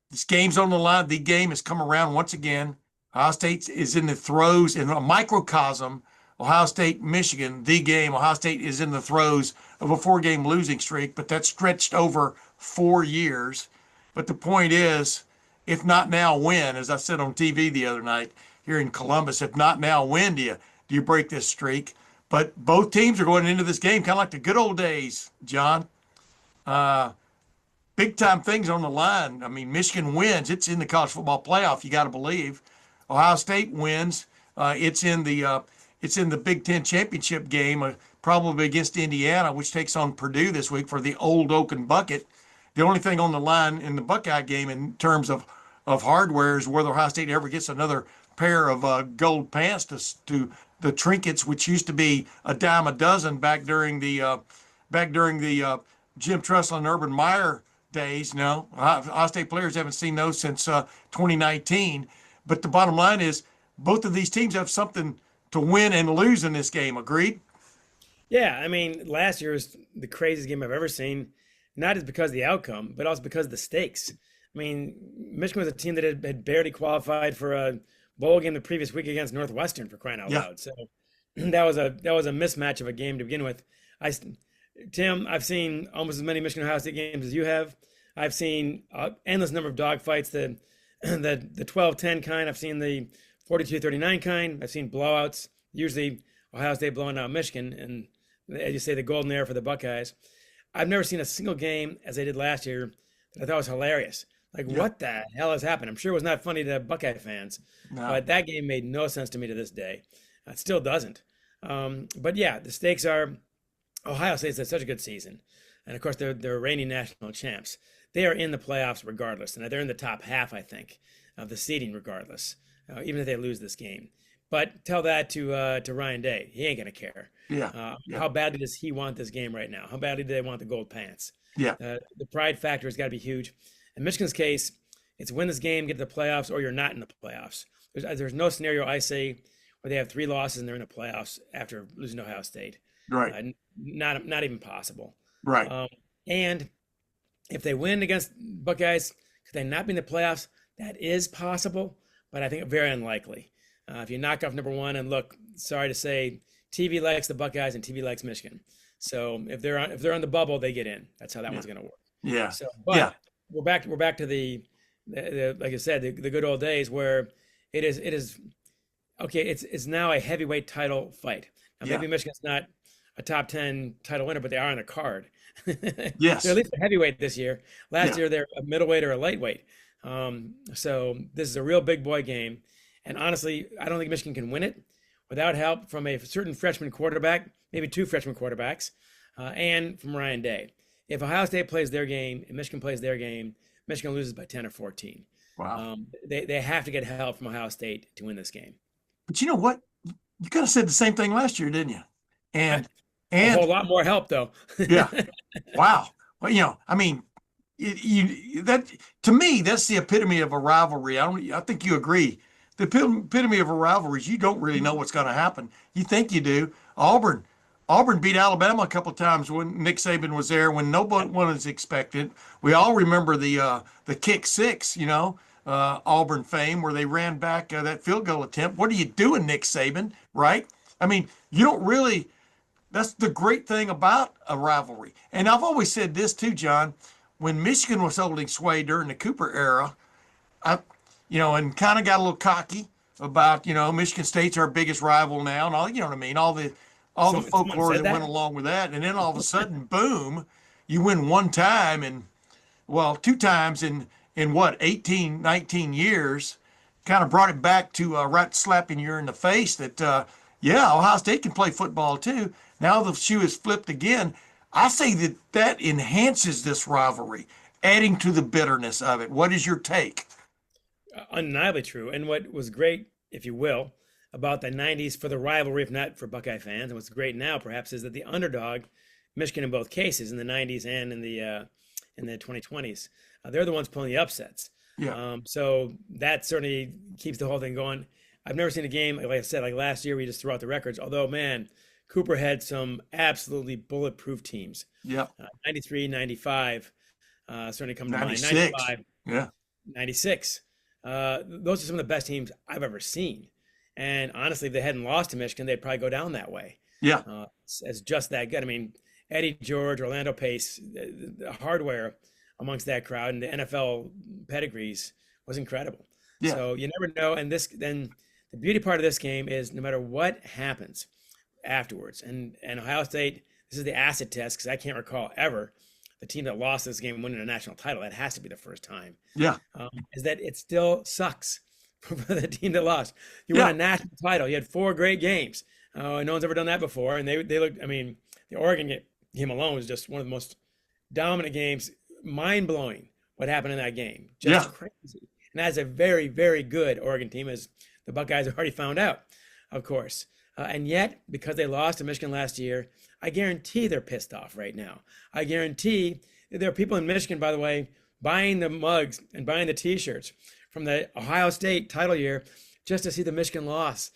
this game's on the line. The game has come around once again. Ohio State is in the throes, in a microcosm. Ohio State, Michigan, the game. Ohio State is in the throes of a 4-game losing streak, but that's stretched over 4 years. But the point is, if not now, when? As I said on TV the other night here in Columbus, if not now, when do you break this streak? But both teams are going into this game kind of like the good old days, John. Big time things on the line. I mean, Michigan wins. It's in the college football playoff. You got to believe. Ohio State wins. It's in the Big Ten championship game, probably against Indiana, which takes on Purdue this week for the Old Oaken Bucket. The only thing on the line in the Buckeye game in terms of hardware is whether Ohio State ever gets another pair of gold pants to the trinkets, which used to be a dime a dozen back during the Jim Tressel and Urban Meyer days. No, Ohio State players haven't seen those since 2019. But the bottom line is both of these teams have something to win and lose in this game. Agreed? Yeah, I mean, last year was the craziest game I've ever seen, not just because of the outcome, but also because of the stakes. I mean, Michigan was a team that had barely qualified for a bowl game the previous week against Northwestern, for crying out loud. So that was a mismatch of a game to begin with. Tim, I've seen almost as many Michigan Ohio State games as you have. I've seen endless number of dogfights, the 12-10 kind. I've seen the 42-39 kind. I've seen blowouts, usually Ohio State blowing out Michigan, and as you say, the golden era for the Buckeyes. I've never seen a single game, as they did last year, that I thought was hilarious. Like, what the hell has happened? I'm sure it was not funny to Buckeye fans, but that game made no sense to me to this day. It still doesn't. But yeah, the stakes are Ohio State's had such a good season. And of course, they're reigning national champs. They are in the playoffs regardless. And they're in the top half, I think, of the seeding regardless, even if they lose this game. But tell that to Ryan Day. He ain't going to care. How badly does he want this game right now? How badly do they want the gold pants? The pride factor has got to be huge. In Michigan's case, it's win this game, get to the playoffs, or you're not in the playoffs. There's no scenario I say where they have 3 losses and they're in the playoffs after losing to Ohio State. Right. Not even possible. Right. And if they win against Buckeyes, could they not be in the playoffs? That is possible, but I think very unlikely. If you knock off number 1, and look, sorry to say, TV likes the Buckeyes and TV likes Michigan. So if they're on the bubble, they get in. That's how that one's going to work. Yeah. So, we're back to the like I said, the good old days where it is okay. It's now a heavyweight title fight. Now, maybe Michigan's not a top 10 title winner, but they are on the card. Yes. They're at least a heavyweight this year. Last year, they're a middleweight or a lightweight. So this is a real big boy game. And honestly, I don't think Michigan can win it without help from a certain freshman quarterback, maybe 2 freshman quarterbacks, and from Ryan Day. If Ohio State plays their game and Michigan plays their game, Michigan loses by 10 or 14. Wow. They have to get help from Ohio State to win this game. But you know what? You kind of said the same thing last year, didn't you? And a whole lot more help, though. Yeah. Wow. Well, I mean, that to me, that's the epitome of a rivalry. I think you agree. The epitome of a rivalry is you don't really know what's going to happen. You think you do. Auburn Auburn beat Alabama a couple of times when Nick Saban was there, when nobody was expected. We all remember the kick six, Auburn fame, where they ran back that field goal attempt. What are you doing, Nick Saban? Right? I mean, you don't really. That's the great thing about a rivalry. And I've always said this too, John. When Michigan was holding sway during the Cooper era, and kind of got a little cocky about, Michigan State's our biggest rival now, and all, you know what I mean, all the folklore that went along with that, and then all of a sudden, boom, you win one time two times in what 18, 19 years, kind of brought it back to right slapping you in the face that Ohio State can play football too. Now the shoe is flipped again. I say that enhances this rivalry, adding to the bitterness of it. What is your take? Undeniably true. And what was great, if you will, about the 90s for the rivalry, if not for Buckeye fans, and what's great now perhaps is that the underdog, Michigan in both cases, in the 90s and in the 2020s, they're the ones pulling the upsets. Yeah. So that certainly keeps the whole thing going. I've never seen a game, like I said, like last year we just threw out the records, although, man, Cooper had some absolutely bulletproof teams. Yeah. 93, 95, certainly come to mind. 95. Yeah. 96. Those are some of the best teams I've ever seen. And honestly, if they hadn't lost to Michigan, they'd probably go down that way. Yeah. As just that good. I mean, Eddie George, Orlando Pace, the hardware amongst that crowd and the NFL pedigrees was incredible. Yeah. So you never know. And then the beauty part of this game is no matter what happens afterwards, and Ohio State, this is the acid test because I can't recall ever the team that lost this game winning a national title. That has to be the first time. Yeah. Is that it still sucks for the team that lost. You won a national title. You had 4 great games. No one's ever done that before. And they looked, I mean, the Oregon game alone was just one of the most dominant games. Mind-blowing what happened in that game. Just crazy. And that's a very, very good Oregon team, as the Buckeyes have already found out, of course. And yet, because they lost to Michigan last year, I guarantee they're pissed off right now. I guarantee there are people in Michigan, by the way, buying the mugs and buying the T-shirts from the Ohio State title year just to see the Michigan loss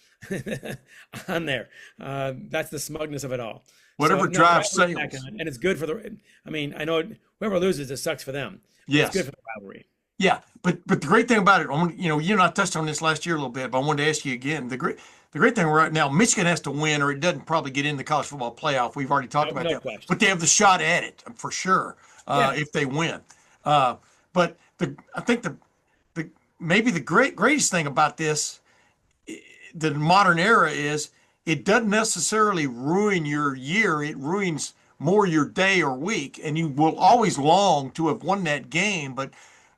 on there. That's the smugness of it all. Whatever drives sales. And it's good for I know whoever loses, it sucks for them. Yes. It's good for the rivalry. Yeah, but the great thing about it, you and I touched on this last year a little bit, but I wanted to ask you again. The great thing right now, Michigan has to win, or it doesn't probably get in the college football playoff. We've already talked about that, question. but they have the shot at it for sure if they win. But I think maybe the greatest thing about this, the modern era, is it doesn't necessarily ruin your year. It ruins more your day or week, and you will always long to have won that game, but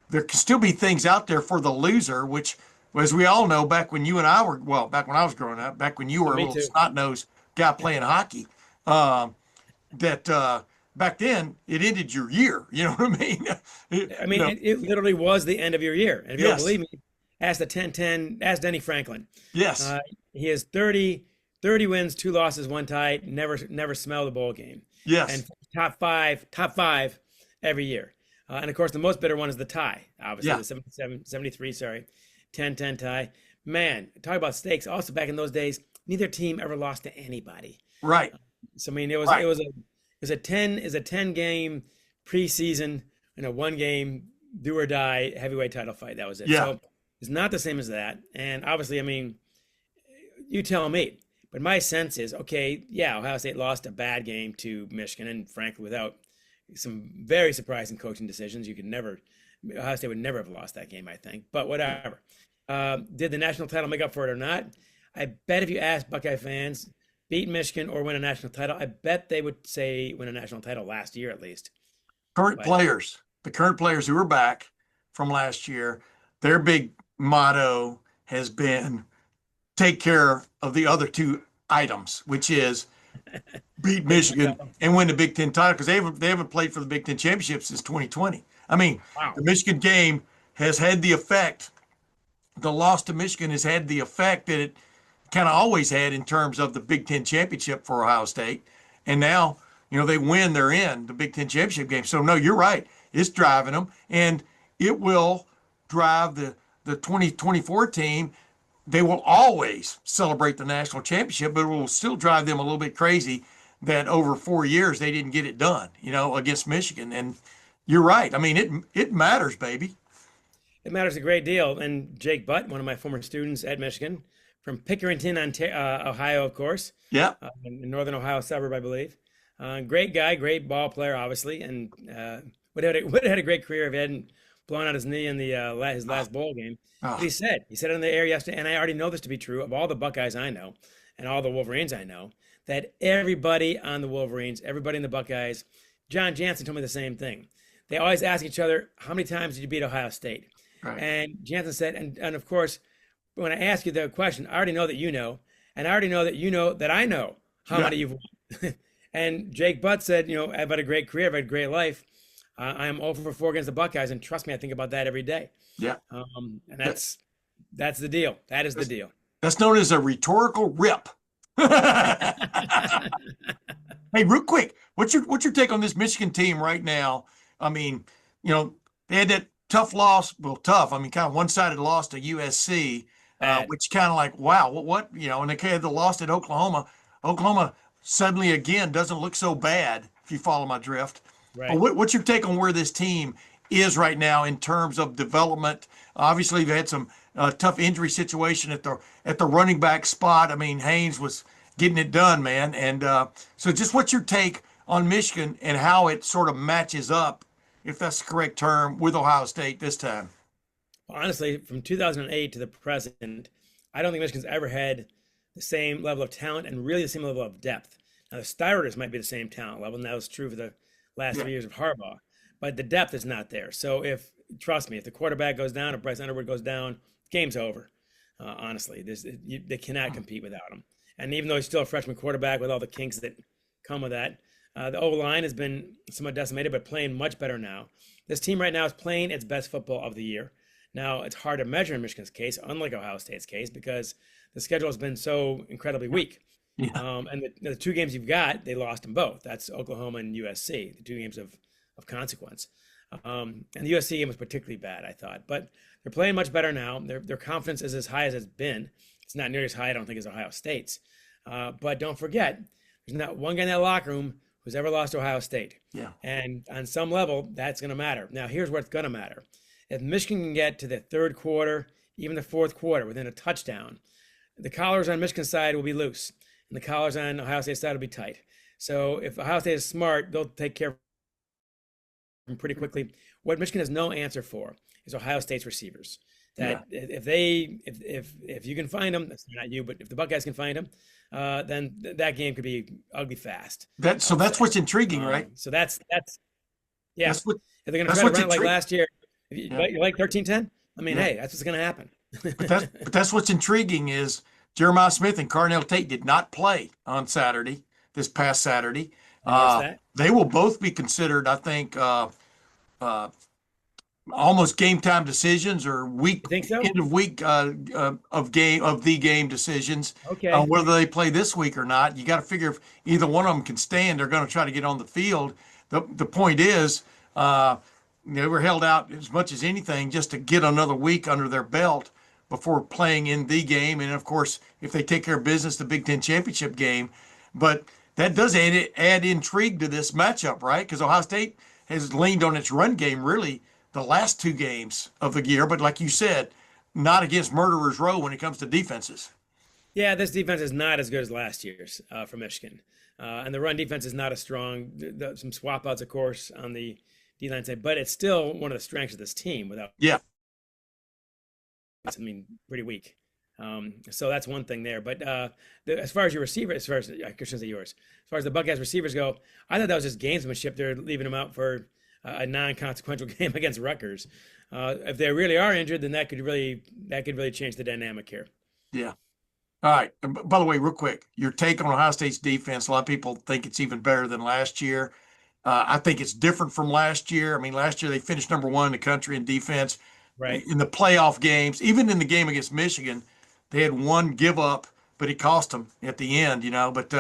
there can still be things out there for the loser, which, as we all know, back when you and I were, back when I was growing up, back when you were a little snot-nosed guy playing hockey, that back then it ended your year. You know what I mean? It literally was the end of your year. And if you don't believe me, ask the 10-10, ask Denny Franklin. Yes. He has 30 wins, 2 losses, 1 tie, never smelled a bowl game. Yes. And top five every year. And of course, the most bitter one is the tie. Obviously, the 73, 10-10 tie. Man, talk about stakes. Also, back in those days, neither team ever lost to anybody. Right. So I mean, it was a 10 game preseason and a 1 game do or die heavyweight title fight. That was it. Yeah. So it's not the same as that. And obviously, I mean, you tell me. But my sense is, Ohio State lost a bad game to Michigan, and frankly, without some very surprising coaching decisions, Ohio State would never have lost that game, I think. But whatever. Did the national title make up for it or not? I bet if you ask Buckeye fans, beat Michigan or win a national title, I bet they would say win a national title last year at least. The current players who are back from last year, their big motto has been take care of the other 2 items, which is beat Michigan and win the Big Ten title, because they haven't played for the Big Ten championship since 2020. I mean, The Michigan game has had the effect. The loss to Michigan has had the effect that it kind of always had in terms of the Big Ten championship for Ohio State. And now, they win, they're in the Big Ten championship game. So no, you're right. It's driving them, and it will drive the 2024 team. They will always celebrate the national championship, but it will still drive them a little bit crazy that over 4 years they didn't get it done, against Michigan. And you're right. I mean, it matters, baby. It matters a great deal. And Jake Butt, one of my former students at Michigan, from Pickerington, Ohio, of course. Yeah. In northern Ohio suburb, I believe. Great guy, great ball player, obviously, and would have had a great career if he hadn't blown out his knee in the his last bowl game. Oh. But he said it on the air yesterday, and I already know this to be true of all the Buckeyes I know and all the Wolverines I know, that everybody on the Wolverines, everybody in the Buckeyes, John Jansen told me the same thing. They always ask each other, how many times did you beat Ohio State? Right. And Jansen said, and of course, when I ask you the question, I already know that you know, and I already know that you know that I know how many you've won. And Jake Butt said, I've had a great career, I've had a great life. I'm 0 for 4 against the Buckeyes, and trust me, I think about that every day. Yeah. And that's the deal. That is the deal. That's known as a rhetorical rip. Hey, real quick, what's your take on this Michigan team right now? I mean, they had that tough loss. Well, tough. I mean, kind of one-sided loss to USC, which kind of like, wow, what? And they had the loss at Oklahoma. Oklahoma suddenly again doesn't look so bad, if you follow my drift. Right. But what's your take on where this team is right now in terms of development? Obviously, they had some tough injury situation at the running back spot. I mean, Haynes was getting it done, man. And so just what's your take on Michigan and how it sort of matches up, if that's the correct term, with Ohio State this time? Well, honestly, from 2008 to the present, I don't think Michigan's ever had the same level of talent and really the same level of depth. Now, the starters might be the same talent level, and that was true for the last 3 years of Harbaugh, but the depth is not there. So trust me, if the quarterback goes down, if Bryce Underwood goes down, game's over. Honestly, they cannot compete without him. And even though he's still a freshman quarterback with all the kinks that come with that, the O-line has been somewhat decimated, but playing much better now. This team right now is playing its best football of the year. Now, it's hard to measure in Michigan's case, unlike Ohio State's case, because the schedule has been so incredibly weak. Yeah. And the 2 games you've got, they lost them both. That's Oklahoma and USC, the 2 games of consequence. And the USC game was particularly bad, I thought. But they're playing much better now. Their confidence is as high as it's been. It's not nearly as high, I don't think, as Ohio State's. But don't forget, there's not one guy in that locker room who's ever lost to Ohio State. Yeah. And on some level, that's going to matter. Now, here's what's going to matter. If Michigan can get to the third quarter, even the fourth quarter, within a touchdown, the collars on Michigan's side will be loose, and the collars on Ohio State's side will be tight. So if Ohio State is smart, they'll take care of them pretty quickly. What Michigan has no answer for is Ohio State's receivers. That if you can find them, that's not you, but if the Buckeyes can find them, then that game could be ugly fast. That's what's intriguing, right? So that's yeah. That's what, if they're going to try to run it like last year, if you like 13-10, I mean, hey, that's what's going to happen. but that's what's intriguing is Jeremiah Smith and Carnell Tate did not play on this past Saturday. They will both be considered, I think, almost game time decisions or end of week of the game decisions. Okay. Whether they play this week or not, you got to figure if either one of them can stand, they're going to try to get on the field. The point is, they were held out as much as anything just to get another week under their belt before playing in the game. And of course, if they take care of business, the Big Ten championship game. But that does add intrigue to this matchup, right? Because Ohio State has leaned on its run game really the last 2 games of the year. But like you said, not against Murderers Row when it comes to defenses. Yeah, this defense is not as good as last year's for Michigan. And the run defense is not as strong. Some swap outs, of course, on the D-line side, but it's still one of the strengths of this team without. Yeah. I mean, pretty weak. So that's one thing there. But as far as your receiver, I shouldn't say yours, as far as the Buckeyes receivers go, I thought that was just gamesmanship. They're leaving them out for a non-consequential game against Rutgers. If they really are injured, then that could really change the dynamic here. Yeah. All right. By the way, real quick, your take on Ohio State's defense. A lot of people think it's even better than last year. I think it's different from last year. I mean, last year they finished number 1 in the country in defense. Right. In the playoff games, even in the game against Michigan, they had one give up, but it cost them at the end, But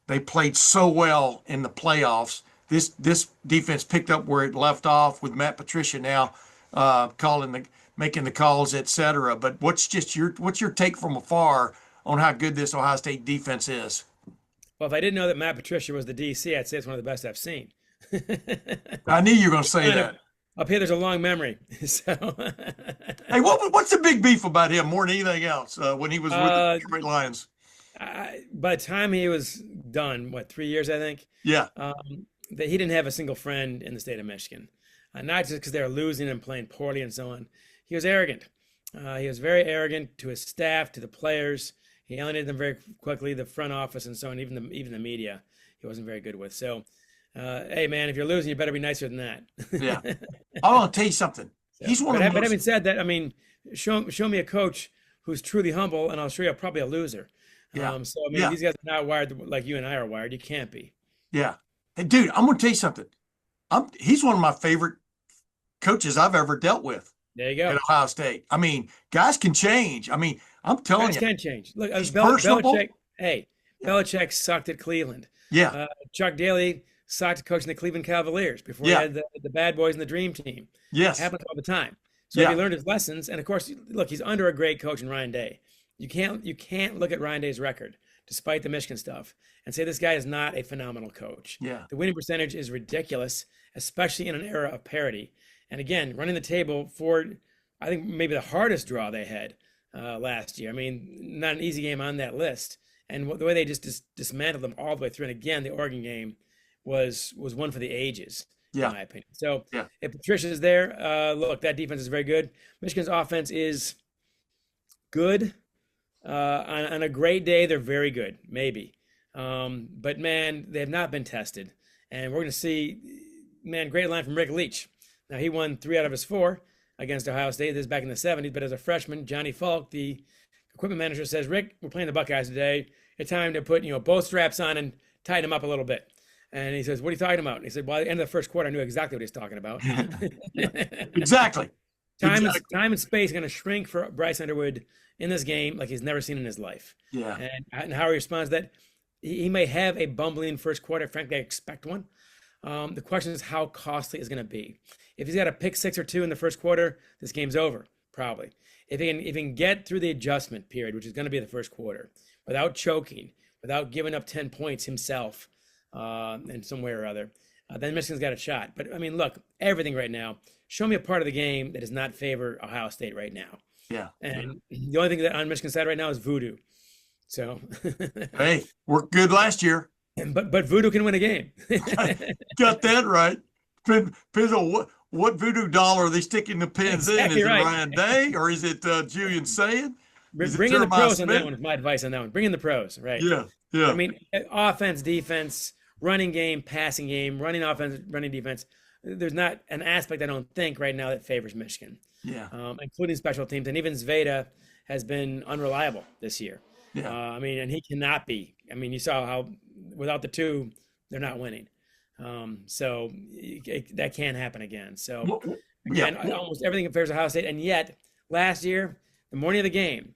they played so well in the playoffs. This defense picked up where it left off with Matt Patricia now making the calls, et cetera. But what's your take from afar on how good this Ohio State defense is? Well, if I didn't know that Matt Patricia was the DC, I'd say it's one of the best I've seen. I knew you were going to say that. Up here, there's a long memory. So, hey, what's the big beef about him more than anything else when he was with the Detroit Lions? By the time he was done, 3 years, I think? Yeah. That he didn't have a single friend in the state of Michigan. Not just because they were losing and playing poorly and so on. He was arrogant. He was very arrogant to his staff, to the players. He alienated them very quickly, the front office and so on, even the media he wasn't very good with. So, hey, man, if you're losing, you better be nicer than that. Yeah. I want to tell you something. He's one of the most... But having said that, I mean, show me a coach who's truly humble, and I'll show you probably a loser. Yeah. So, I mean, these guys are not wired like you and I are wired. You can't be. Yeah. Hey, dude, I'm going to tell you something. He's one of my favorite coaches I've ever dealt with. There you go. At Ohio State. I mean, guys can change. I mean, I'm telling guys you. Can change. Look, personable. Belichick. Hey, Belichick sucked at Cleveland. Yeah. Chuck Daly sucked coaching the Cleveland Cavaliers before he had the bad boys in the dream team. Yes. It happens all the time. So he learned his lessons. And of course, look, he's under a great coach in Ryan Day. You can't look at Ryan Day's record, despite the Michigan stuff, and say this guy is not a phenomenal coach. Yeah. The winning percentage is ridiculous, especially in an era of parity. And again, running the table for, I think, maybe the hardest draw they had last year. I mean, not an easy game on that list. And the way they just dismantled them all the way through. And again, the Oregon game was one for the ages, in my opinion. So if Patricia is there, look, that defense is very good. Michigan's offense is good. On a great day, they're very good, maybe. But, man, they have not been tested. And we're going to see, man, great line from Rick Leach. Now, he won 3 out of his 4 against Ohio State. This is back in the 70s. But as a freshman, Johnny Falk, the equipment manager, says, Rick, we're playing the Buckeyes today. It's time to put, both straps on and tighten them up a little bit. And he says, what are you talking about? And he said, well, at the end of the first quarter, I knew exactly what he was talking about. Exactly. Time and space are going to shrink for Bryce Underwood in this game like he's never seen in his life. Yeah. And how he responds to that, he may have a bumbling first quarter. Frankly, I expect one. The question is how costly it's going to be. If he's got a pick 6 or 2 in the first quarter, this game's over, probably. If he can get through the adjustment period, which is going to be the first quarter, without choking, without giving up 10 points himself in some way or other, then Michigan's got a shot. But, I mean, look, everything right now, show me a part of the game that does not favor Ohio State right now. Yeah. And the only thing that on Michigan's side right now is voodoo. So hey, worked good last year. But voodoo can win a game. Got that right. Depends on what voodoo dollar are they sticking the pins in? Is it Ryan Day or is it Julian Saying? Bring in the pros on that one is my advice on that one. Bring in the pros, right? Yeah. I mean, offense, defense, running game, passing game, running offense, running defense. There's not an aspect I don't think right now that favors Michigan. Yeah. Including special teams. And even Zveda has been unreliable this year. Yeah. I mean, and he cannot be. I mean, you saw how without the 2, they're not winning. So that can't happen again. So again, almost everything favors Ohio State. And yet, last year, the morning of the game,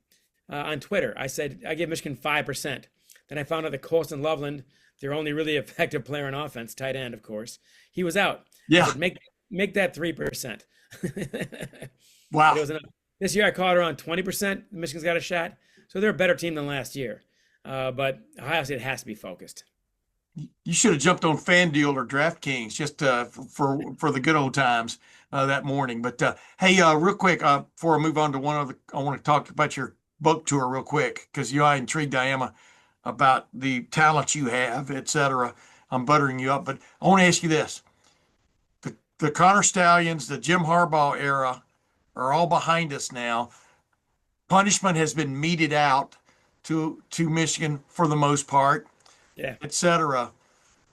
on Twitter, I said I give Michigan 5%. Then I found out that Colston Loveland, their only really effective player on offense, tight end, of course, he was out. Yeah. Said, make that 3%. Wow. This year I caught around 20%. Michigan's got a shot. So they're a better team than last year. But Ohio State has to be focused. You should have jumped on FanDuel or DraftKings just for the good old times that morning. But hey, real quick, before I move on to one other, I want to talk about your book tour real quick because you know how intrigued I am about the talent you have, et cetera. I'm buttering you up, but I want to ask you this: the Connor Stallions, the Jim Harbaugh era, are all behind us now. Punishment has been meted out to Michigan for the most part, et cetera.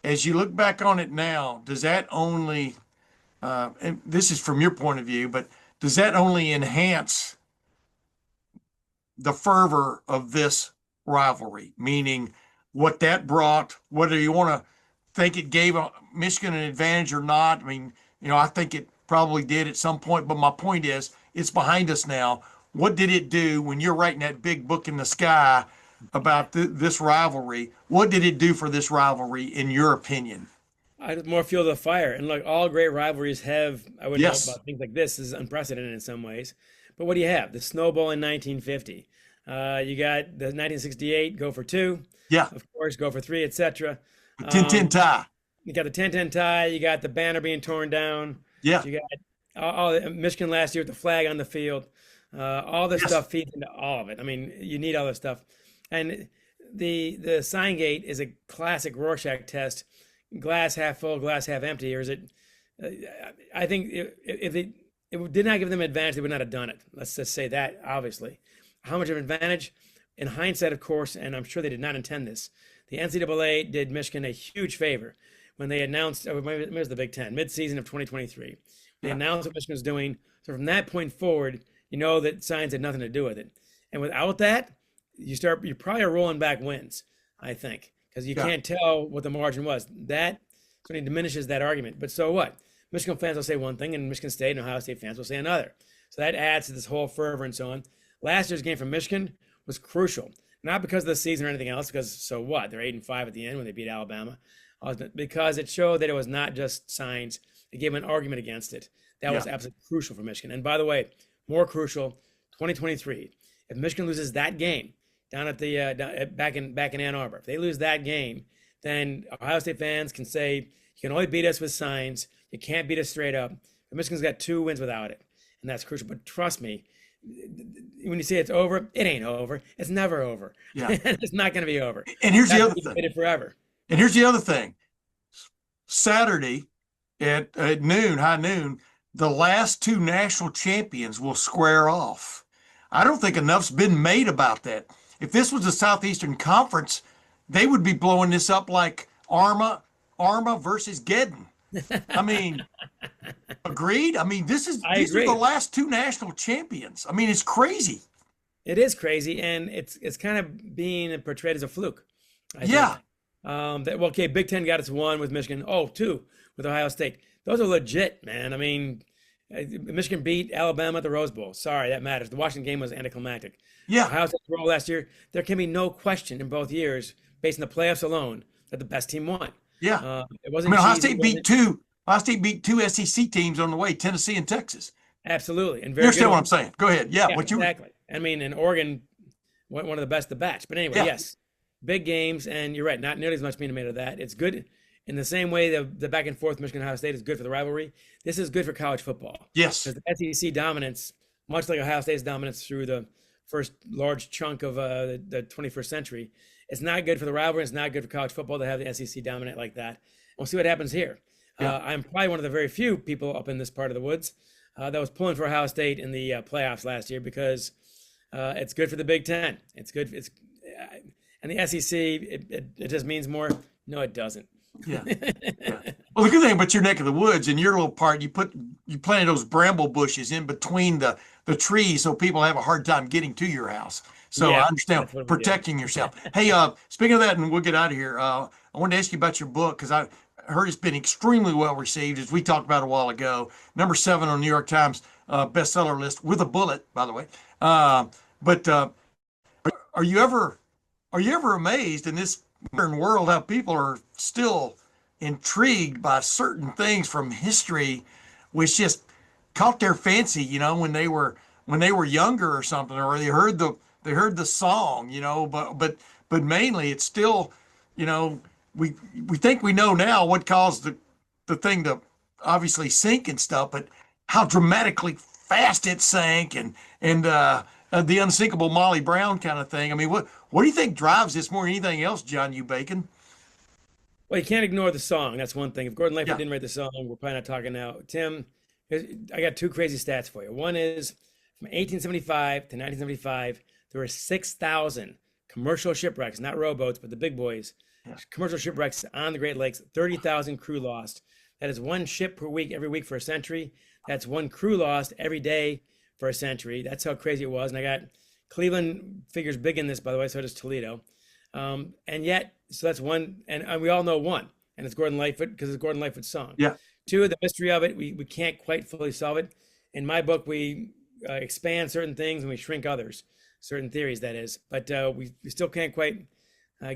As you look back on it now, does that only, and this is from your point of view, but does that only enhance the fervor of this rivalry? Meaning what that brought, whether you want to think it gave Michigan an advantage or not. I mean, I think it probably did at some point, but my point is it's behind us now. What did it do when you're writing that big book in the sky about this rivalry? What did it do for this rivalry, in your opinion? More fuel to the fire. And look, all great rivalries have, I would know about things like this is unprecedented in some ways. But what do you have? The Snow Bowl in 1950. You got the 1968 go for 2. Yeah. Of course, go for 3, etc. 10-10 tie. You got the 10-10 tie. You got the banner being torn down. Yeah. You got all Michigan last year with the flag on the field. All this stuff feeds into all of it. I mean, you need all this stuff. And the sign gate is a classic Rorschach test. Glass half full, glass half empty, or is it? I think if it did not give them advantage, they would not have done it. Let's just say that. Obviously, how much of an advantage? In hindsight, of course, and I'm sure they did not intend this. The NCAA did Michigan a huge favor when they announced, maybe it was the Big Ten, mid-season of 2023. They announced what Michigan was doing. So from that point forward, you know that signs had nothing to do with it. And without that, you're probably rolling back wins, I think, because you can't tell what the margin was. That certainly diminishes that argument. But so what? Michigan fans will say one thing, and Michigan State and Ohio State fans will say another. So that adds to this whole fervor and so on. Last year's game from Michigan was crucial, not because of the season or anything else, because so what? They're 8-5 at the end when they beat Alabama, because it showed that it was not just signs. It gave an argument against it. That was absolutely crucial for Michigan. And by the way, more crucial, 2023. If Michigan loses that game down at the back in Ann Arbor, if they lose that game, then Ohio State fans can say you can only beat us with signs. You can't beat us straight up. But Michigan's got 2 wins without it, and that's crucial. But trust me, when you say it's over, it ain't over. It's never over. Yeah, it's not going to be over. And here's the other thing. It forever. And here's the other thing. Saturday at high noon, the last 2 national champions will square off. I don't think enough's been made about that. If this was the Southeastern Conference, they would be blowing this up like Arma versus Geddon. I mean, agreed? I mean, these are the last 2 national champions. I mean, it's crazy. It is crazy, and it's kind of being portrayed as a fluke. I think. Okay, Big Ten got its 1 with Michigan. 2 with Ohio State. Those are legit, man. I mean, Michigan beat Alabama at the Rose Bowl. Sorry, that matters. The Washington game was anticlimactic. Yeah. Ohio State's role last year, there can be no question in both years, based on the playoffs alone, that the best team won. Yeah. It wasn't. Ohio State beat 2 SEC teams on the way, Tennessee and Texas. Absolutely. And you understand what I'm saying? Go ahead. Yeah. Exactly. I mean, and Oregon, one of the best of the batch. But anyway, yes, big games, and you're right, not nearly as much being made of that. It's good in the same way the back and forth Michigan Ohio State is good for the rivalry. This is good for college football. Yes. Because the SEC dominance, much like Ohio State's dominance through the first large chunk of the 21st century, it's not good for the rivalry. It's not good for college football to have the SEC dominate like that. We'll see what happens here. I'm probably one of the very few people up in this part of the woods that was pulling for Ohio State in the playoffs last year because it's good for the Big Ten. It's good. And the SEC, it just means more. No, it doesn't. Yeah. Well, the good thing about your neck of the woods, in your little part, you planted those bramble bushes in between the trees so people have a hard time getting to your house. So I understand protecting yourself. Hey, speaking of that, and we'll get out of here, I wanted to ask you about your book because I heard it's been extremely well received, as we talked about a while ago. Number 7 on New York Times bestseller list with a bullet, by the way. But are you ever amazed in this modern world how people are still intrigued by certain things from history, which just caught their fancy, when they were younger or something, or they heard the song, but mainly it's still, we think we know now what caused the thing to obviously sink and stuff, but how dramatically fast it sank and the unsinkable Molly Brown kind of thing. I mean, what do you think drives this more than anything else, John U. Bacon? Well, you can't ignore the song. That's one thing. If Gordon Lightfoot didn't write the song, we're probably not talking now. Tim, I got 2 crazy stats for you. One is from 1875 to 1975, there were 6,000 commercial shipwrecks, not rowboats, but the big boys, commercial shipwrecks on the Great Lakes, 30,000 crew lost. That is 1 ship per week, every week for a century. That's 1 crew lost every day for a century. That's how crazy it was. And I got Cleveland figures big in this, by the way, so does Toledo. And yet, so that's 1, and we all know 1, and it's Gordon Lightfoot because it's Gordon Lightfoot's song. Yeah. 2, the mystery of it, we can't quite fully solve it. In my book, we expand certain things and we shrink others, certain theories, that is. But we still can't quite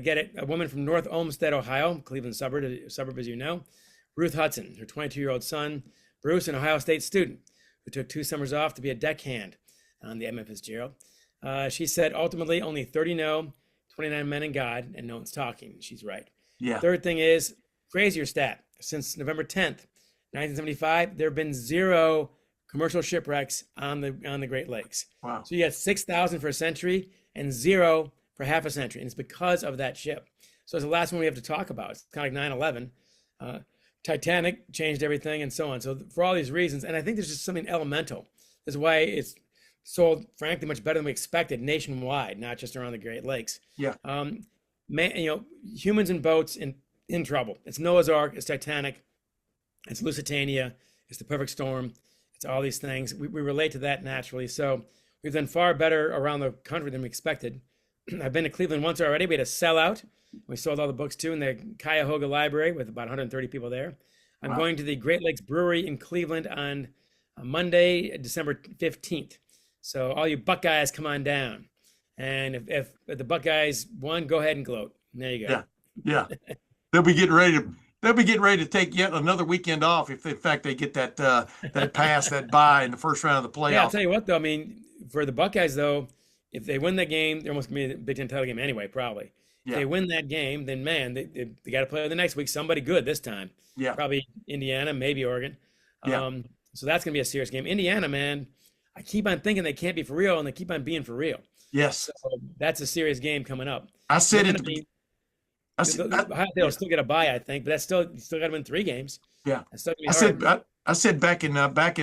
get it. A woman from North Olmsted, Ohio, Cleveland suburb, as you know, Ruth Hudson, her 22-year-old son, Bruce, an Ohio State student who took 2 summers off to be a deckhand on the Edmund Fitzgerald. She said, ultimately, only 30 know, 29 men and God, and no one's talking. She's right. Yeah. Third thing is, crazier stat. Since November 10th, 1975, there have been 0 commercial shipwrecks on the Great Lakes. Wow. So you got 6,000 for a century and 0 for half a century. And it's because of that ship. So it's the last one we have to talk about. It's kind of like 9/11. Titanic changed everything and so on. So for all these reasons, and I think there's just something elemental. That's why it's sold, frankly, much better than we expected nationwide, not just around the Great Lakes. Yeah. Humans and boats in trouble. It's Noah's Ark, it's Titanic, it's Lusitania, it's the perfect storm, it's all these things. We relate to that naturally. So we've done far better around the country than we expected. I've been to Cleveland once already. We had a sellout. We sold all the books too in the Cuyahoga Library with about 130 people there. I'm going to the Great Lakes Brewery in Cleveland on Monday, December 15th. So all you Buckeyes, come on down. And if the Buckeyes won, go ahead and gloat. There you go. Yeah. They'll be getting ready to take yet another weekend off if in fact they get that pass, that bye in the first round of the playoffs. Yeah, I'll tell you what though. I mean, for the Buckeyes though, if they win that game, they're almost gonna be a Big Ten title game anyway, probably. If they win that game, then man, they got to play the next week somebody good this time. Yeah. Probably Indiana, maybe Oregon. Yeah. So that's gonna be a serious game. Indiana, man, I keep on thinking they can't be for real, and they keep on being for real. Yes. So that's a serious game coming up. I said it. Ohio State will still get a bye, I think, but that's still you still got to win 3 games. Yeah. That's still gonna be hard. I said back in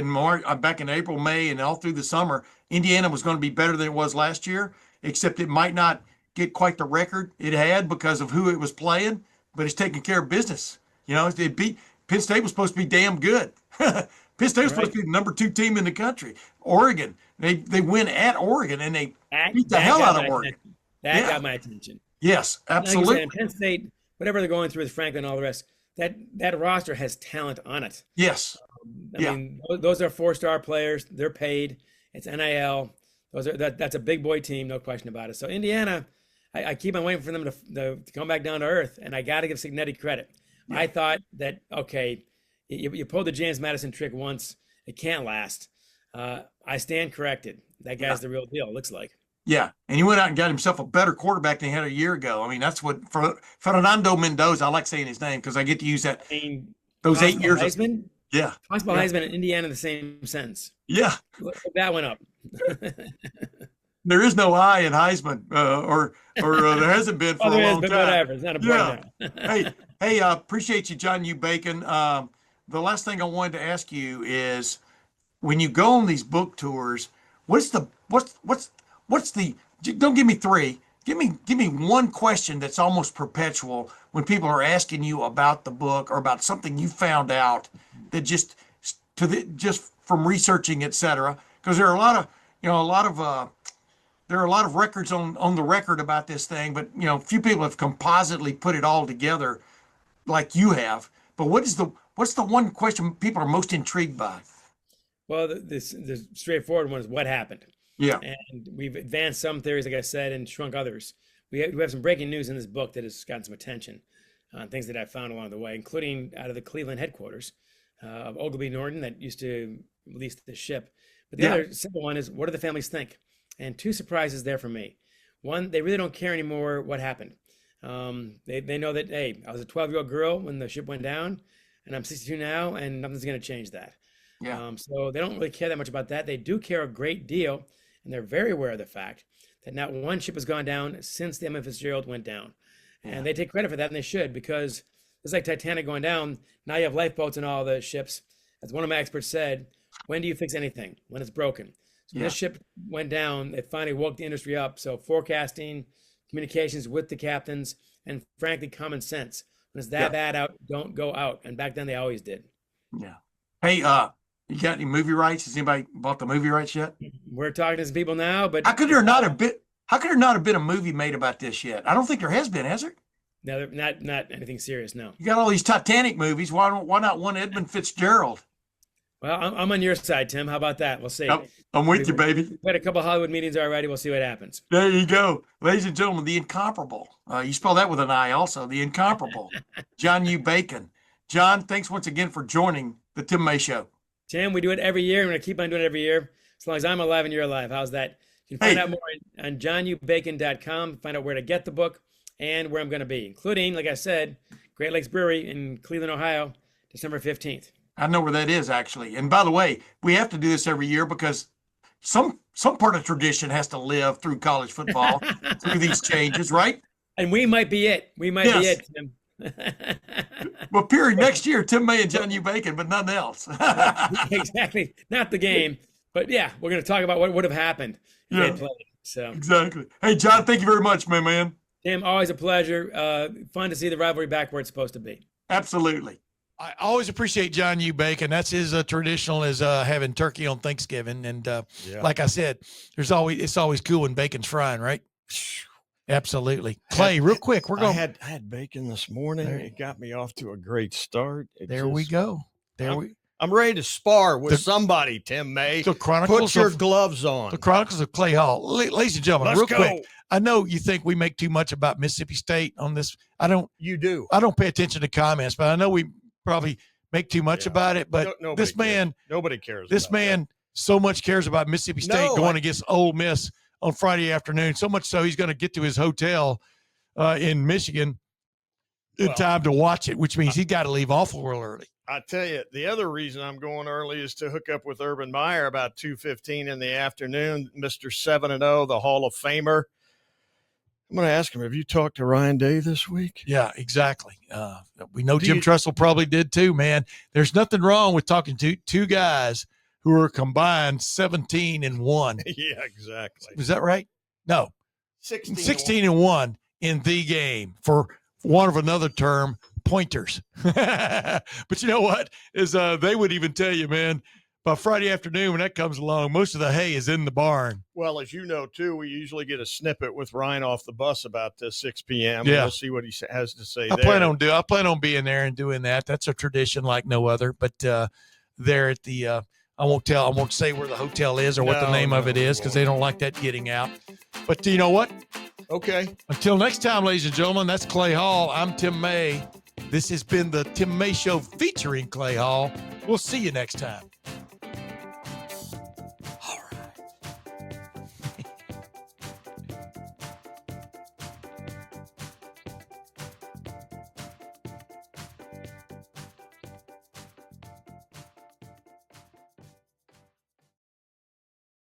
March, back in April, May, and all through the summer, Indiana was going to be better than it was last year, except it might not get quite the record it had because of who it was playing, but it's taking care of business. You know, it beat Penn State was supposed to be damn good. Penn State was supposed to be the number 2 team in the country. Oregon, they win at Oregon and they beat the hell out of Oregon. That got my attention. Yes, absolutely. Like Penn State, whatever they're going through with Franklin and all the rest, that roster has talent on it. Yes. I mean, those are 4-star players. They're paid. It's NIL. That's a big boy team, no question about it. So Indiana, I keep on waiting for them to come back down to earth, and I got to give Signetti credit. Yeah. I thought that, okay, you pulled the James Madison trick once. It can't last. I stand corrected. That guy's the real deal, it looks like. Yeah, and he went out and got himself a better quarterback than he had a year ago. I mean, that's what Fernando Mendoza. I like saying his name because I get to use that. Those 8 years. Heisman? Yeah. Possible Heisman in Indiana in the same sense. Yeah. Look that one up. There is no I in Heisman, or there hasn't been for a long time. Whatever. It's not important. Hey, appreciate you, John U. Bacon. The last thing I wanted to ask you is, when you go on these book tours, what's the don't give me 3. Give me one question that's almost perpetual when people are asking you about the book or about something you found out that just from researching, et cetera, because there are a lot of records on the record about this thing, but few people have compositely put it all together like you have. But what's the one question people are most intrigued by? Well, the straightforward one is what happened. Yeah. And we've advanced some theories, like I said, and shrunk others. We have some breaking news in this book that has gotten some attention on things that I found along the way, including out of the Cleveland headquarters of Ogilvy Norton that used to release the ship. But the other simple one is, what do the families think? And 2 surprises there for me. One, they really don't care anymore what happened. They know that, hey, I was a 12-year-old girl when the ship went down, and I'm 62 now, and nothing's going to change that. Yeah. So they don't really care that much about that. They do care a great deal, and they're very aware of the fact that not one ship has gone down since the Edmund Fitzgerald went down. Yeah. And they take credit for that, and they should, because it's like Titanic going down. Now you have lifeboats in all the ships. As one of my experts said, when do you fix anything? When it's broken. So when this ship went down, it finally woke the industry up. So forecasting, communications with the captains, and frankly, common sense. When it's that bad out, don't go out. And back then they always did. Yeah. Hey, you got any movie rights? Has anybody bought the movie rights yet? We're talking to some people now, but how could there not have been a movie made about this yet? I don't think there has been, has there? No, not anything serious. No. You got all these Titanic movies. Why not one Edmund Fitzgerald? Well, I'm on your side, Tim. How about that? We'll see. I'm with you, baby. We've had a couple of Hollywood meetings already. We'll see what happens. There you go. Ladies and gentlemen, the incomparable. You spell that with an I also. The incomparable. John U. Bacon. John, thanks once again for joining the Tim May Show. Tim, we do it every year. I'm going to keep on doing it every year. As long as I'm alive and you're alive. How's that? You can find out more on johnnubacon.com, find out where to get the book and where I'm going to be, including, like I said, Great Lakes Brewery in Cleveland, Ohio, December 15th. I know where that is, actually. And by the way, we have to do this every year because some part of tradition has to live through college football through these changes, right? And we might be it. We might be it, Tim. Well, period. Next year, Tim May and John U. Bacon, but nothing else. Exactly. Not the game. But yeah, we're going to talk about what would have happened if they had played. So exactly. Hey, John, thank you very much, my man. Tim, always a pleasure. Fun to see the rivalry back where it's supposed to be. Absolutely. I always appreciate John U. Bacon. That's his traditional is having turkey on Thanksgiving. And like I said, it's always cool when bacon's frying, right? Absolutely. Clay, real quick, I had bacon this morning. It got me off to a great start. We go. I'm ready to spar with somebody, Tim May. The Chronicles Put your gloves on. The Chronicles of Clay Hall. Ladies and gentlemen, Let's go. Quick. I know you think we make too much about Mississippi State on this. You do. I don't pay attention to comments, but I know we probably make too much about it. But nobody cares. This man so much cares about Mississippi State going against Ole Miss on Friday afternoon. So much so he's going to get to his hotel in Michigan in time to watch it, which means he's got to leave awful real early. I tell you, the other reason I'm going early is to hook up with Urban Meyer about 2:15 in the afternoon. Mr. 7-0, the Hall of Famer. I'm going to ask him, have you talked to Ryan Day this week? Yeah, exactly. We know Jim Tressel probably did too, man. There's nothing wrong with talking to two guys who are combined 17-1. Yeah, exactly. Is that right? No. 16-1 in the game, for want of another term, pointers. But you know what? They would even tell you, man, by Friday afternoon when that comes along, most of the hay is in the barn. Well, as you know, too, we usually get a snippet with Ryan off the bus about 6 p.m. Yeah. We'll see what he has to say I plan on being there and doing that. That's a tradition like no other. But there at the I won't say where the hotel is or what the name of it is because they don't like that getting out. But you know what? Okay. Until next time, ladies and gentlemen, that's Clay Hall. I'm Tim May. This has been the Tim May Show featuring Clay Hall. We'll see you next time.